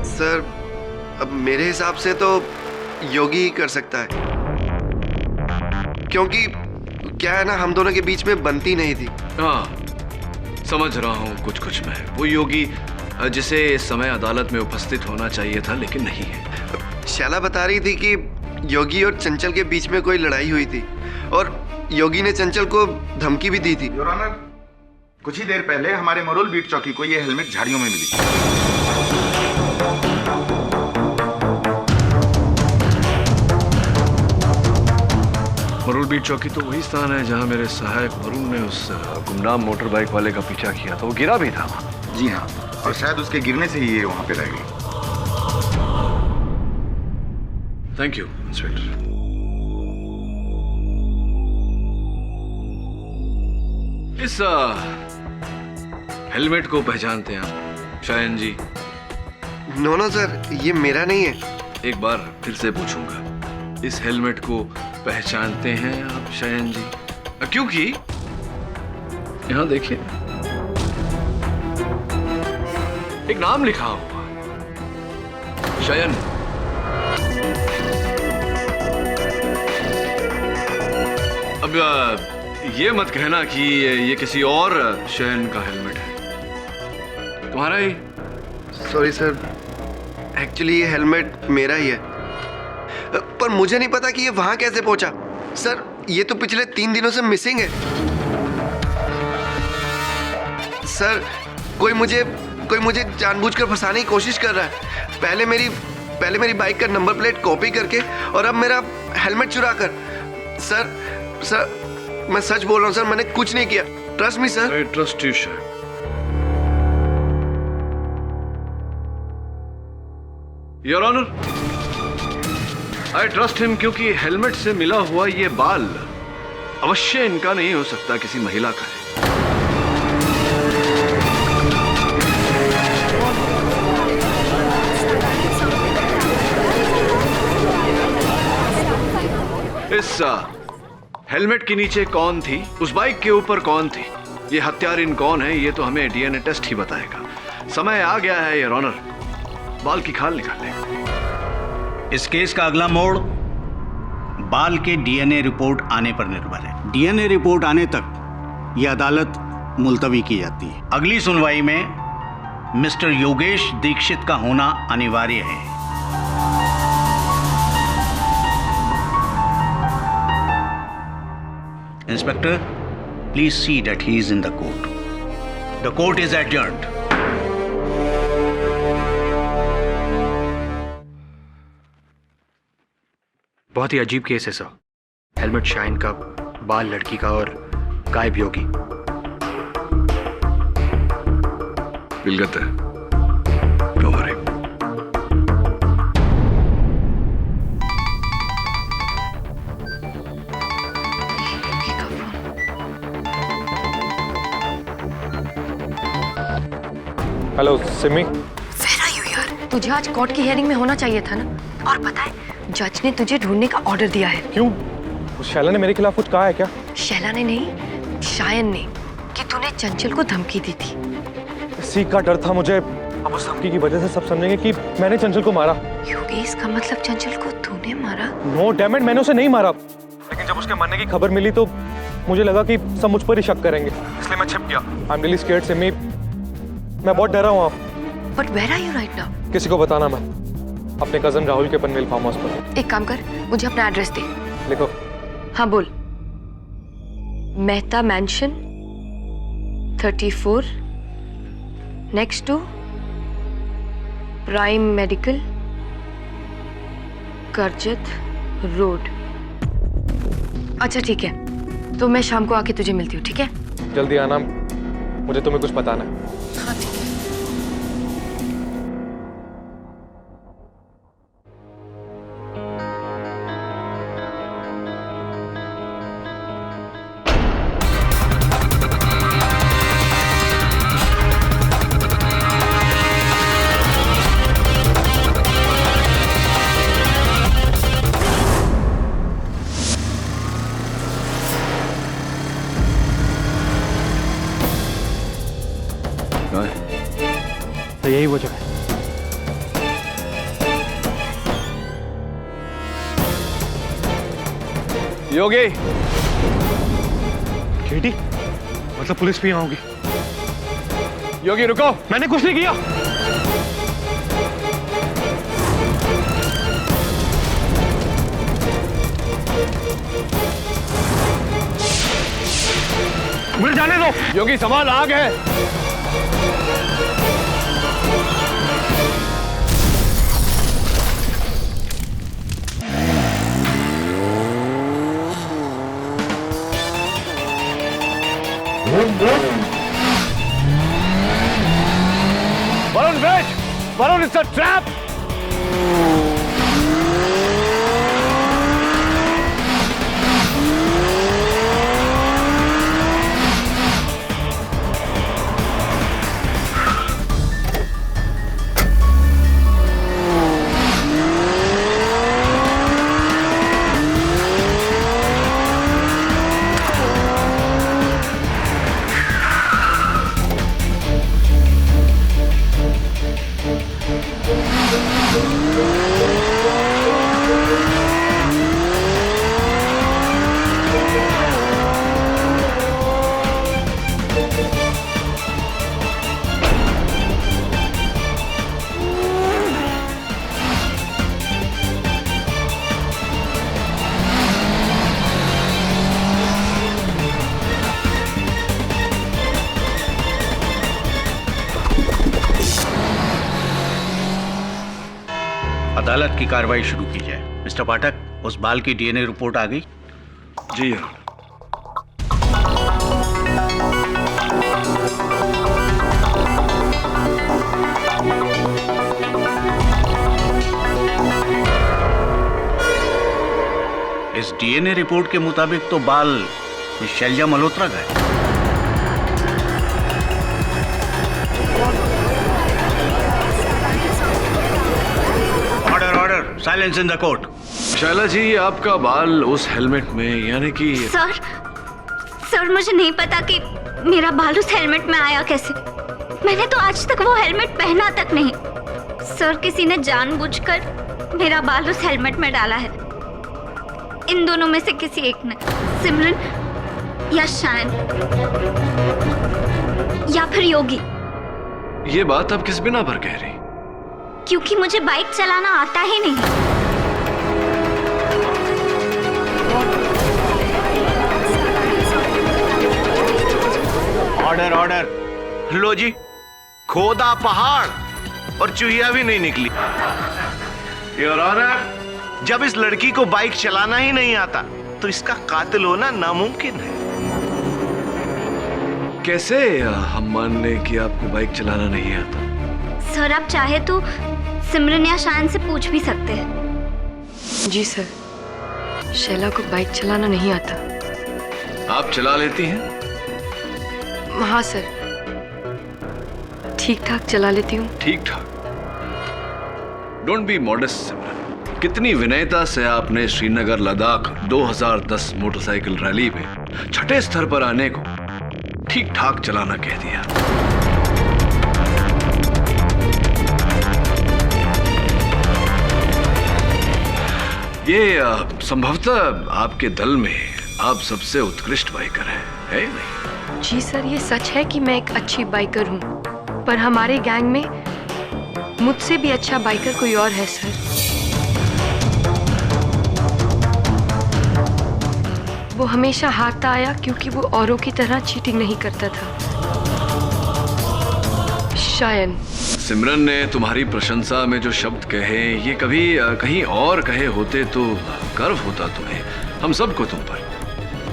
सर, अब मेरे हिसाब से तो योगी ही कर सकता है, क्योंकि क्या है ना, हम दोनों के बीच में बनती नहीं थी। हाँ, समझ रहा हूँ कुछ मैं। वो योगी जिसे इस समय अदालत में उपस्थित होना चाहिए था लेकिन नहीं है। शैला बता रही थी कि योगी और चंचल के बीच में कोई लड़ाई हुई थी और योगी ने चंचल को धमकी भी दी थी। योर ऑनर, कुछ ही देर पहले हमारे मरोल बीट चौकी को ये हेलमेट झाड़ियों में मिली। मरुल बीट चौकी तो वही स्थान है जहां मेरे सहायक वरुण ने उस गुमनाम मोटर बाइक वाले का पीछा किया था। वो गिरा भी था वहां। जी हाँ, और शायद उसके गिरने से ही ये वहां पे रह गई। Thank you inspector. इस हेलमेट को पहचानते हैं आप शायन जी? नो सर, ये मेरा नहीं है। एक बार फिर से पूछूंगा, इस हेलमेट को पहचानते हैं आप शायन जी? क्योंकि यहां देखिए एक नाम लिखा हुआ, शयन। अब ये मत कहना कि ये किसी और शयन का हेलमेट है, तुम्हारा ही? सॉरी सर, एक्चुअली ये हेलमेट मेरा ही है, पर मुझे नहीं पता कि ये वहां कैसे पहुंचा। सर, ये तो पिछले 3 दिनों से मिसिंग है। सर, कोई मुझे जानबूझकर फंसाने की कोशिश कर रहा है। पहले मेरी बाइक का नंबर प्लेट कॉपी करके और अब मेरा हेलमेट चुरा कर। सर, मैं सच बोल रहा हूँ सर, मैंने कुछ नहीं किया। Trust me sir. I trust you Shayan. Your honour, I trust him क्योंकि हेलमेट से मिला हुआ ये बाल अवश्य इनका नहीं हो सकता, किसी महिला का है। इस हेलमेट के नीचे कौन थी, उस बाइक के ऊपर कौन थी, ये हत्यारिन कौन है, ये तो हमें डीएनए टेस्ट ही बताएगा। समय आ गया है योर ऑनर, बाल की खाल निकालने। इस केस का अगला मोड़ बाल के डीएनए रिपोर्ट आने पर निर्भर है। डीएनए रिपोर्ट आने तक यह अदालत मुलतवी की जाती है। अगली सुनवाई में मिस्टर योगेश दीक्षित का होना अनिवार्य है। Inspector, please see that he is in the court. The court is adjourned. बहुत ही अजीब केस है सर। हेलमेट शाइन का, बाल लड़की का और गायब योगी। विलगत है। Don't worry. हेलो सिमी। यार, तुझे आज कोर्ट की हियरिंग में होना चाहिए था ना। और पता है, जज ने तुझे ढूंढने का ऑर्डर दिया है। क्यों? शैला ने मेरे खिलाफ कुछ कहा है क्या? शैला ने नहीं, शायन ने, कि तूने चंचल को धमकी दी थी। इसी का डर था मुझे। अब उस धमकी की वजह से सब समझेंगे कि मैंने चंचल को मारा। योगेश, का मतलब चंचल को तूने मारा? नो डैम इट, मैंने उसे नहीं मारा। लेकिन जब उसके मरने की खबर मिली तो मुझे लगा कि सब मुझ पर ही शक करेंगे, इसलिए मैं छिप गया। I am really scared Simi, मैं बहुत डरा हूँ। But where are you right now? किसी को बताना मैं अपने कजन राहुल के पनवेल फार्म हाउस पर। एक काम कर, मुझे अपना एड्रेस दे। लिखो। हाँ बोल। Mehta mansion 34 next to prime medical Karjat road. अच्छा ठीक है, तो मैं शाम को आके तुझे मिलती हूँ, ठीक है? जल्दी आना, मुझे तुम्हें कुछ बताना है। हाँ ठीक है। तो यही वो जगह है। योगी। केटी, मतलब पुलिस भी यहाँ होगी। योगी रुको, मैंने कुछ नहीं किया। मुझे जाने दो। योगी सवाल आग है। Varun, wait! Varun, it's a trap! अदालत की कार्रवाई शुरू की जाए। मिस्टर पाठक, उस बाल की डीएनए रिपोर्ट आ गई? जी इस डीएनए रिपोर्ट के मुताबिक तो बाल शैलजा मल्होत्रा का है। Silence in the court. Shaila ji, आपका बाल उस हेलमेट में, यानी कि सर मुझे नहीं पता कि मेरा बाल उस हेलमेट में आया कैसे। मैंने तो आज तक वो हेलमेट पहना तक नहीं। सर, किसी ने जानबूझकर मेरा बाल उस हेलमेट में डाला है। इन दोनों में से किसी एक ने, सिमरन या शायन या फिर योगी। ये बात आप किस बिना पर कह रही? क्योंकि मुझे बाइक चलाना आता ही नहीं। Order order. लो जी, खोदा पहाड़ और चूहिया भी नहीं निकली। योर ऑनर, जब इस लड़की को बाइक चलाना ही नहीं आता तो इसका कातिल होना नामुमकिन है। कैसे हम मान लें कि आपको बाइक चलाना नहीं आता? सर, आप चाहे तो सिमरन या शान से पूछ भी सकते हैं। जी सर, शैला को बाइक चलाना नहीं आता। आप चला लेती हैं? हाँ सर, ठीक ठाक चला लेती हूँ। ठीक ठाक? डोंट बी मॉडेस्ट सिमरन। कितनी विनयता से आपने श्रीनगर लद्दाख 2010 मोटरसाइकिल रैली में छठे स्तर पर आने को ठीक ठाक चलाना कह दिया। ये संभवतः आपके दल में आप सबसे उत्कृष्ट बाइकर हैं, है नहीं? जी सर, ये सच है कि मैं एक अच्छी बाइकर हूँ, पर हमारे गैंग में मुझसे भी अच्छा बाइकर कोई और है सर। वो हमेशा हारता आया क्योंकि वो औरों की तरह चीटिंग नहीं करता था। शायन। सिमरन ने तुम्हारी प्रशंसा में जो शब्द कहे, ये कभी कहीं और कहे होते तो गर्व होता तुम्हें, हम सबको तुम पर।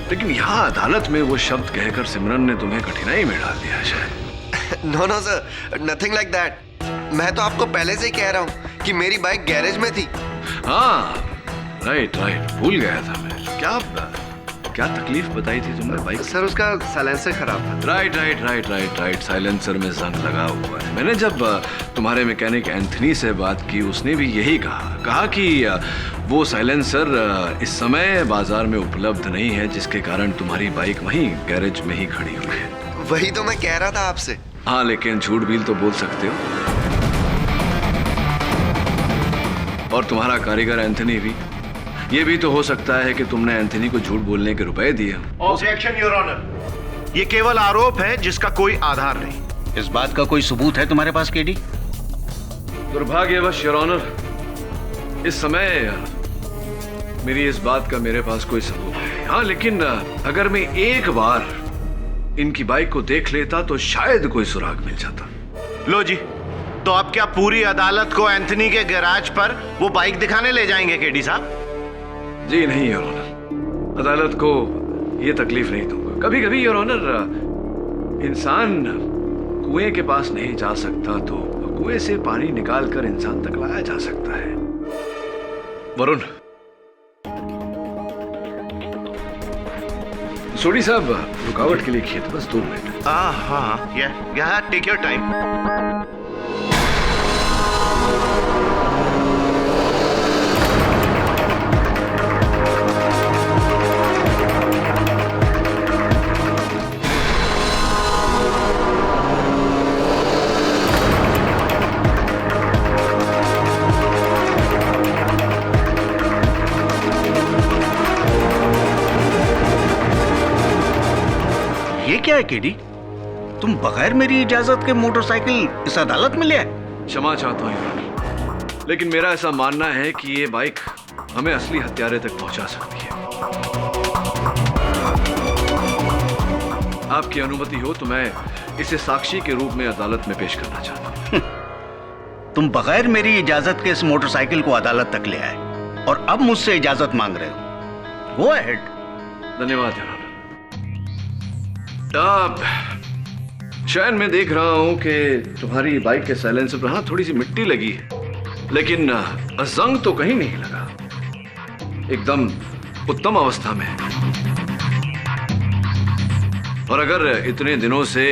लेकिन यहाँ अदालत में वो शब्द कहकर सिमरन ने तुम्हें कठिनाई में डाल दिया शायद। No no sir, nothing like that. मैं तो आपको पहले से ही कह रहा हूँ कि मेरी बाइक गैरेज में थी। हाँ, राइट राइट, भूल गया था मैं। क्या तकलीफ बताई थी तुमने बाइक? सर, उसका साइलेंसर खराब था। Right right right right right, silencer में जंग लगा हुआ है। मैंने जब तुम्हारे मैकेनिक एंथनी से बात की, उसने भी यही कहा कि वो साइलेंसर इस समय बाजार में उपलब्ध नहीं है, जिसके कारण तुम्हारी बाइक वहीं गैरेज में ही खड़ी हुई है। वही तो मैं कह रहा था आपसे। हाँ, लेकिन झूठ भी तो बोल सकते हो। और तुम्हारा कारीगर एंथनी भी, ये भी तो हो सकता है कि तुमने एंथनी को झूठ बोलने के रुपए दिए। ऑब्जेक्शन योर ऑनर, ये केवल आरोप है जिसका कोई आधार नहीं। इस बात का कोई सबूत है तुम्हारे पास केडी? दुर्भाग्यवश योर ऑनर, इस समय मेरी इस बात का मेरे पास कोई सबूत है। हाँ, लेकिन अगर मैं एक बार इनकी बाइक को देख लेता तो शायद कोई सुराग मिल जाता। लो जी, तो अब क्या पूरी अदालत को एंथनी के गैराज पर वो बाइक दिखाने ले जाएंगे केडी साहब? जी नहीं योर ऑनर, अदालत को ये तकलीफ नहीं दूंगा। कभी कभी योर ऑनर इंसान कुएं के पास नहीं जा सकता तो कुएं से पानी निकालकर इंसान तक लाया जा सकता है। वरुण, सोडी साहब रुकावट के लिए खेत, बस 2 मिनट। हाँ, या टेक योर टाइम। ये क्या है केडी? तुम बगैर मेरी इजाजत के मोटरसाइकिल इस अदालत में ले आए? क्षमा चाहता हूँ योर ऑनर, लेकिन मेरा ऐसा मानना है कि ये बाइक हमें असली हत्यारे तक पहुंचा सकती है। आपकी अनुमति हो तो मैं इसे साक्षी के रूप में अदालत में पेश करना चाहता हूँ। तुम बगैर मेरी इजाजत के इस मोटरसाइकिल को अदालत तक ले आए और अब मुझसे इजाजत मांग रहे हो। Go ahead. धन्यवाद योर ऑनर। शायद मैं देख रहा हूं कि तुम्हारी बाइक के साइलेंसर पर हाँ थोड़ी सी मिट्टी लगी है, लेकिन जंग तो कहीं नहीं लगा, एकदम उत्तम अवस्था में है। और अगर इतने दिनों से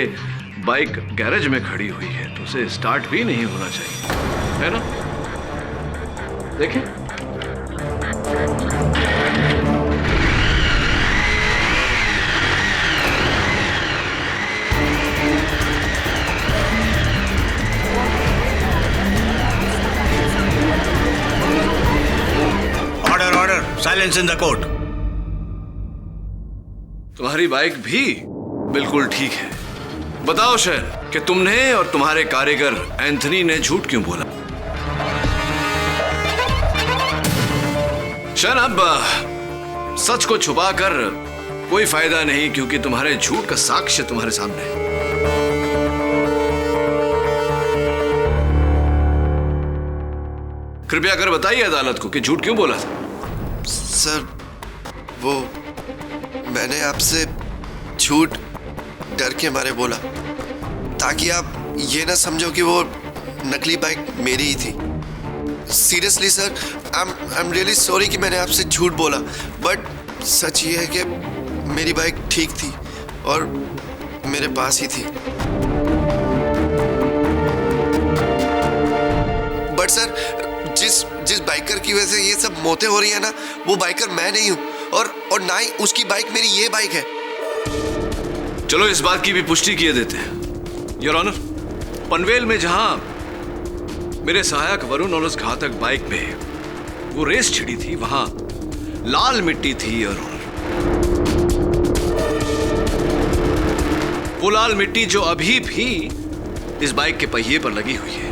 बाइक गैरेज में खड़ी हुई है तो उसे स्टार्ट भी नहीं होना चाहिए, है ना? देखें। Silence in the court. तुम्हारी बाइक भी बिल्कुल ठीक है। बताओ शहर कि तुमने और तुम्हारे कारीगर एंथनी ने झूठ क्यों बोला? शहर, अब सच को छुपाकर कोई फायदा नहीं, क्योंकि तुम्हारे झूठ का साक्ष्य तुम्हारे सामने है। कृपया कर बताइए अदालत को कि झूठ क्यों बोला था। सर, वो मैंने आपसे झूठ डर के मारे बोला, ताकि आप ये ना समझो कि वो नकली बाइक मेरी ही थी। Seriously sir, I am really sorry कि मैंने आपसे झूठ बोला, बट सच ये है कि मेरी बाइक ठीक थी और मेरे पास ही थी। बट सर, जिस बाइकर की वजह से ये सब मौतें हो रही है ना, वो बाइकर मैं नहीं हूं, और ना ही उसकी बाइक मेरी ये बाइक है। चलो इस बात की भी पुष्टि किए देते हैं योर ऑनर। पनवेल में जहां मेरे सहायक वरुण और उस घातक बाइक पे वो रेस छिड़ी थी, वहां लाल मिट्टी थी योर ऑनर। वो लाल मिट्टी जो अभी भी इस बाइक के पहिए पर लगी हुई है।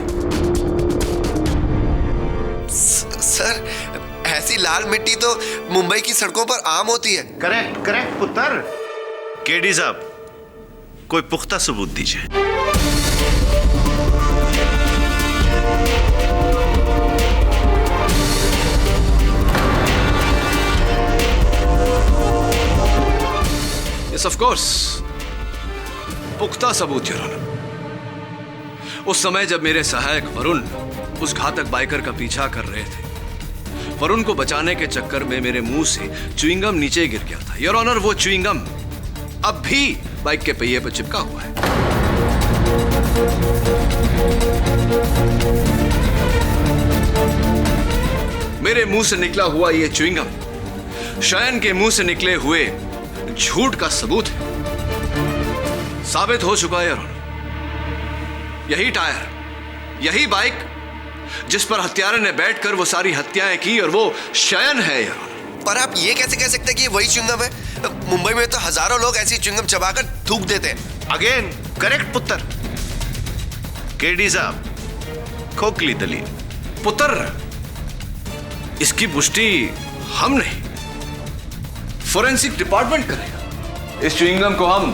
सर, ऐसी लाल मिट्टी तो मुंबई की सड़कों पर आम होती है। करेक्ट पुत्र। केडी साहब, कोई पुख्ता सबूत दीजिए। यस ऑफ कोर्स, पुख्ता सबूत योर ऑनर। उस समय जब मेरे सहायक वरुण उस घातक बाइकर का पीछा कर रहे थे, वरुण को बचाने के चक्कर में मेरे मुंह से च्युइंगम नीचे गिर गया था योर ऑनर। वो च्युइंगम अब भी बाइक के पहिए पर चिपका हुआ है। मेरे मुंह से निकला हुआ ये च्युइंगम शयन के मुंह से निकले हुए झूठ का सबूत है। साबित हो चुका है योर ऑनर। यही टायर, यही बाइक जिस पर हत्यारे ने बैठकर वो सारी हत्याएं की, और वो शयन है यार। पर आप ये कैसे कह सकते हैं कि ये वही च्युइंगम है? मुंबई में तो हजारों लोग ऐसी च्युइंगम चबाकर थूक देते हैं। अगेन करेक्ट पुत्र। केडी साहब, खोखली दलील। पुत्र, इसकी पुष्टि हम नहीं, फोरेंसिक डिपार्टमेंट करेगा। इस च्युइंगम को हम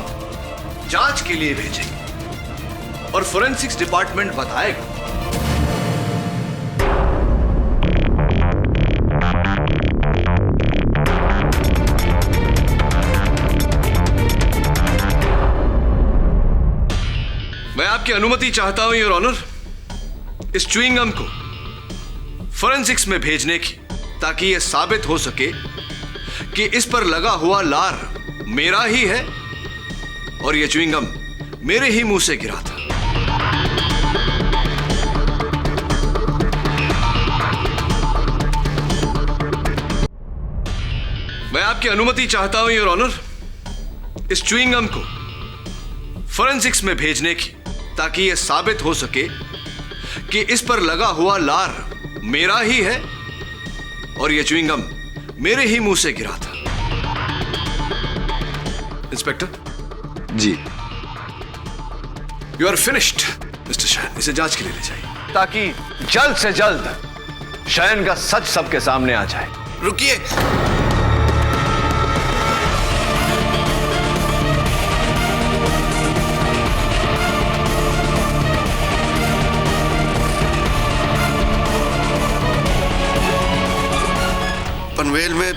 जांच के लिए भेजेंगे और फोरेंसिक्स डिपार्टमेंट बताएगा। मैं आपकी अनुमति चाहता हूं योर ऑनर, इस च्युइंग गम को फोरेंसिक्स में भेजने की, ताकि यह साबित हो सके कि इस पर लगा हुआ लार मेरा ही है और यह च्युइंग गम मेरे ही मुंह से गिरा था। मैं आपकी अनुमति चाहता हूं योर ऑनर, इस च्युइंग गम को फोरेंसिक्स में भेजने की, ताकि यह साबित हो सके कि इस पर लगा हुआ लार मेरा ही है और यह च्युइंग गम मेरे ही मुंह से गिरा था। Inspector ji, you are finished mister Shayan. इसे जांच के लिए ले जाइए ताकि जल्द से जल्द शयन का सच सबके सामने आ जाए। रुकिए, पनवेल में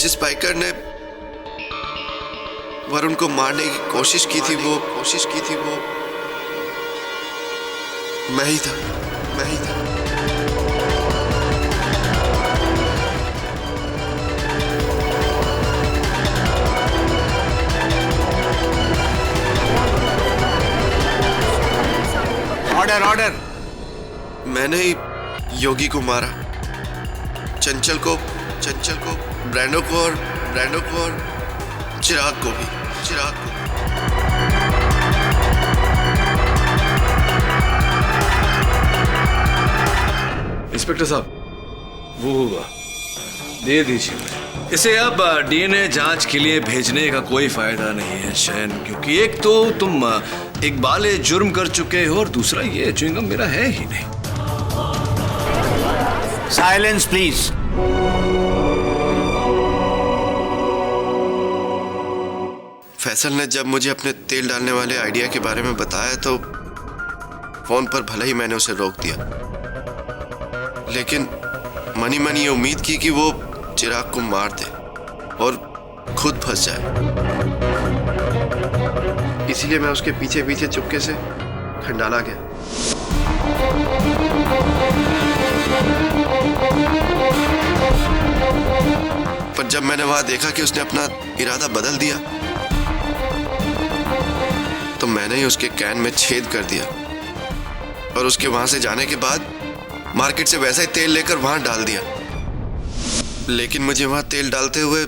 जिस बाइकर ने वरुण को मारने की कोशिश की थी वो मैं ही था। ऑर्डर। मैंने ही योगी को मारा, चंचल को, ब्रैंडो को और चिराग को भी। इंस्पेक्टर साहब, वो होगा, दे दीजिए मुझे। इसे अब डीएनए जांच के लिए भेजने का कोई फायदा नहीं है शयन, क्योंकि एक तो तुम इकबाल जुर्म कर चुके हो और दूसरा ये च्युइंग गम मेरा है ही नहीं। Silence please. फैसल ने जब मुझे अपने तेल डालने वाले आइडिया के बारे में बताया तो फोन पर भले ही मैंने उसे रोक दिया, लेकिन मनी ये उम्मीद की कि वो चिराग को मार दे और खुद फंस जाए। इसीलिए मैं उसके पीछे चुपके से खंडाला गया। पर जब मैंने वहां देखा कि उसने अपना इरादा बदल दिया तो मैंने ही उसके कैन में छेद कर दिया और उसके वहां से जाने के बाद मार्केट से वैसा ही तेल लेकर वहां डाल दिया। लेकिन मुझे वहां तेल डालते हुए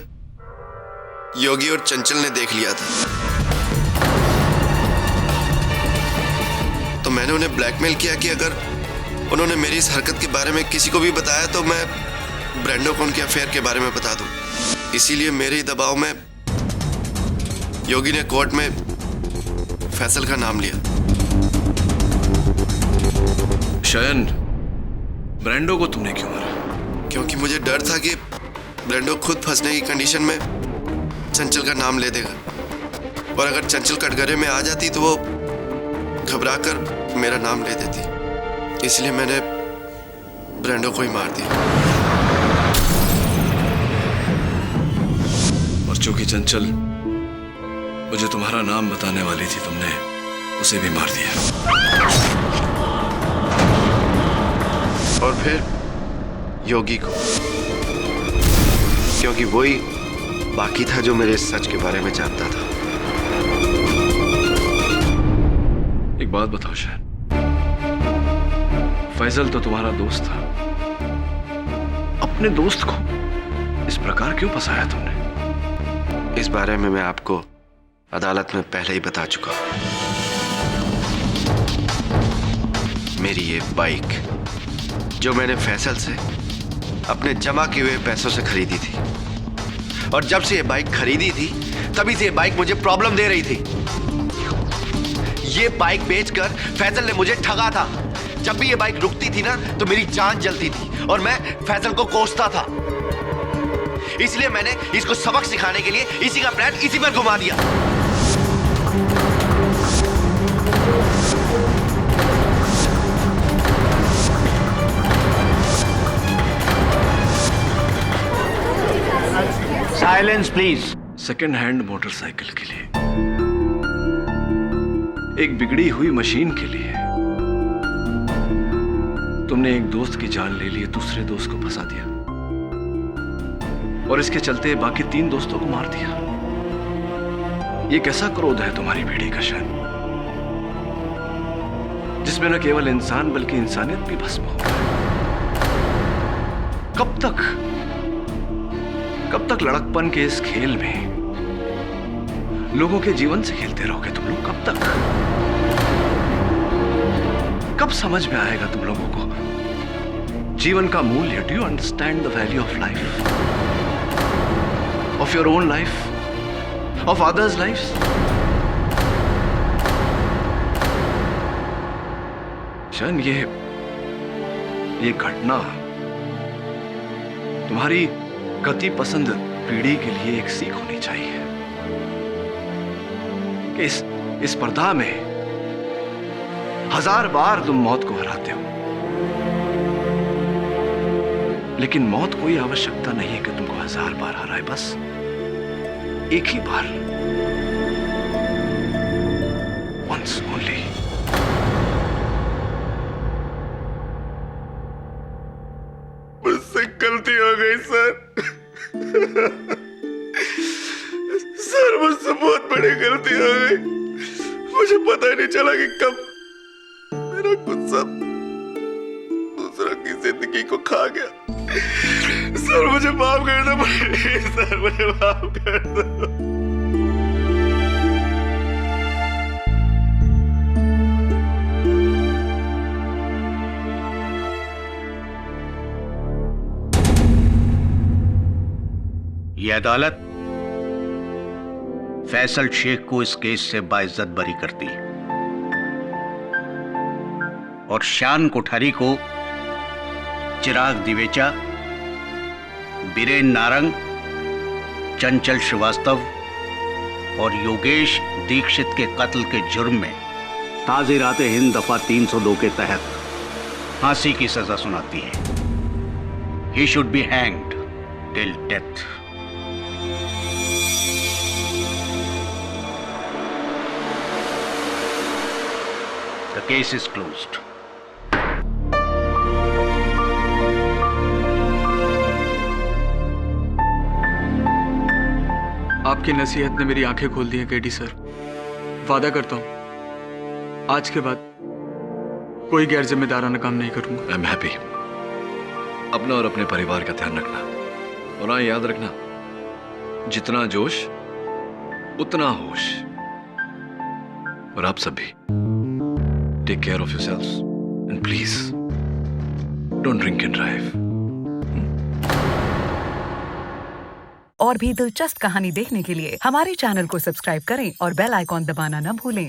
योगी और चंचल ने देख लिया था, तो मैंने उन्हें ब्लैकमेल किया कि अगर उन्होंने मेरी इस हरकत के बारे में किसी को भी बताया तो मैं ब्रैंडो को उनके अफेयर के बारे में बता दूं। इसीलिए मेरे ही दबाव में योगी ने कोर्ट में फैसल का नाम लिया। शयन, ब्रैंडो को तुमने क्यों मारा? क्योंकि मुझे डर था कि ब्रैंडो खुद फंसने की कंडीशन में चंचल का नाम ले देगा और अगर चंचल कटघरे में आ जाती तो वो घबराकर मेरा नाम ले देती। इसलिए मैंने ब्रैंडो को ही मार दिया। और चूंकि चंचल मुझे तुम्हारा नाम बताने वाली थी, तुमने उसे भी मार दिया। और फिर योगी को, क्योंकि वही बाकी था जो मेरे सच के बारे में जानता था। एक बात बताओ शयन, फैजल तो तुम्हारा दोस्त था, अपने दोस्त को इस प्रकार क्यों फंसाया तुमने? इस बारे में मैं आपको अदालत में पहले ही बता चुका हूं। मेरी ये बाइक जो मैंने फैसल से अपने जमा किए हुए पैसों से खरीदी थी, और जब से ये बाइक खरीदी थी तभी से ये बाइक मुझे प्रॉब्लम दे रही थी। ये बाइक बेचकर फैसल ने मुझे ठगा था। जब भी ये बाइक रुकती थी ना तो मेरी जान जलती थी और मैं फैसल को कोसता था। इसलिए मैंने इसको सबक सिखाने के लिए इसी का प्लान इसी पर घुमा दिया। Silence please. Second hand motorcycle के लिए, एक बिगड़ी हुई मशीन के लिए तुमने एक दोस्त की जान ले ली, दूसरे दोस्त को फंसा दिया और इसके चलते बाकी 3 दोस्तों को मार दिया। ये कैसा क्रोध है तुम्हारी बेड़ी का शहर, जिसमें न केवल इंसान बल्कि इंसानियत भी भस्म हो गई। कब तक लड़कपन के इस खेल में लोगों के जीवन से खेलते रहोगे तुम लोग? कब तक? कब समझ में आएगा तुम लोगों को जीवन का मूल्य? Do you understand the value of life, of your own life, of others lifes? शन, ये घटना तुम्हारी गति पसंद पीढ़ी के लिए एक सीख होनी चाहिए कि इस स्पर्धा में 1000 बार तुम मौत को हराते हो, लेकिन मौत कोई आवश्यकता नहीं है कि तुमको 1000 बार हराए, बस एक ही बार, once only। मुझसे गलती हो गई सर। सर, मुझसे बहुत बड़ी गलती हो गई। मुझे पता ही नहीं चला कि कब मेरा गुस्सा दूसरों की जिंदगी को खा गया। सर, मुझे माफ कर दो प्लीज। सर, मुझे माफ कर दो। ये अदालत फैसल शेख को इस केस से बाइज्जत बरी करती है और शान कोठारी को चिराग दिवेचा, बीरेन नारंग, चंचल श्रीवास्तव और योगेश दीक्षित के कत्ल के जुर्म में ताज़ीरात हिंद दफा 302 के तहत फांसी की सजा सुनाती है। He should be hanged till death. The case is closed. आपकी नसीहत ने मेरी आंखें खोल दी हैं केडी सर। वादा करता हूं आज के बाद कोई गैर जिम्मेदाराना काम नहीं करूंगा। I am happy. अपना और अपने परिवार का ध्यान रखना, और हाँ, याद रखना, जितना जोश उतना होश। और आप सब भी take care of yourselves and please don't drink and drive। और भी दिलचस्प कहानी देखने के लिए हमारे चैनल को सब्सक्राइब करें और बेल आइकॉन दबाना न भूलें।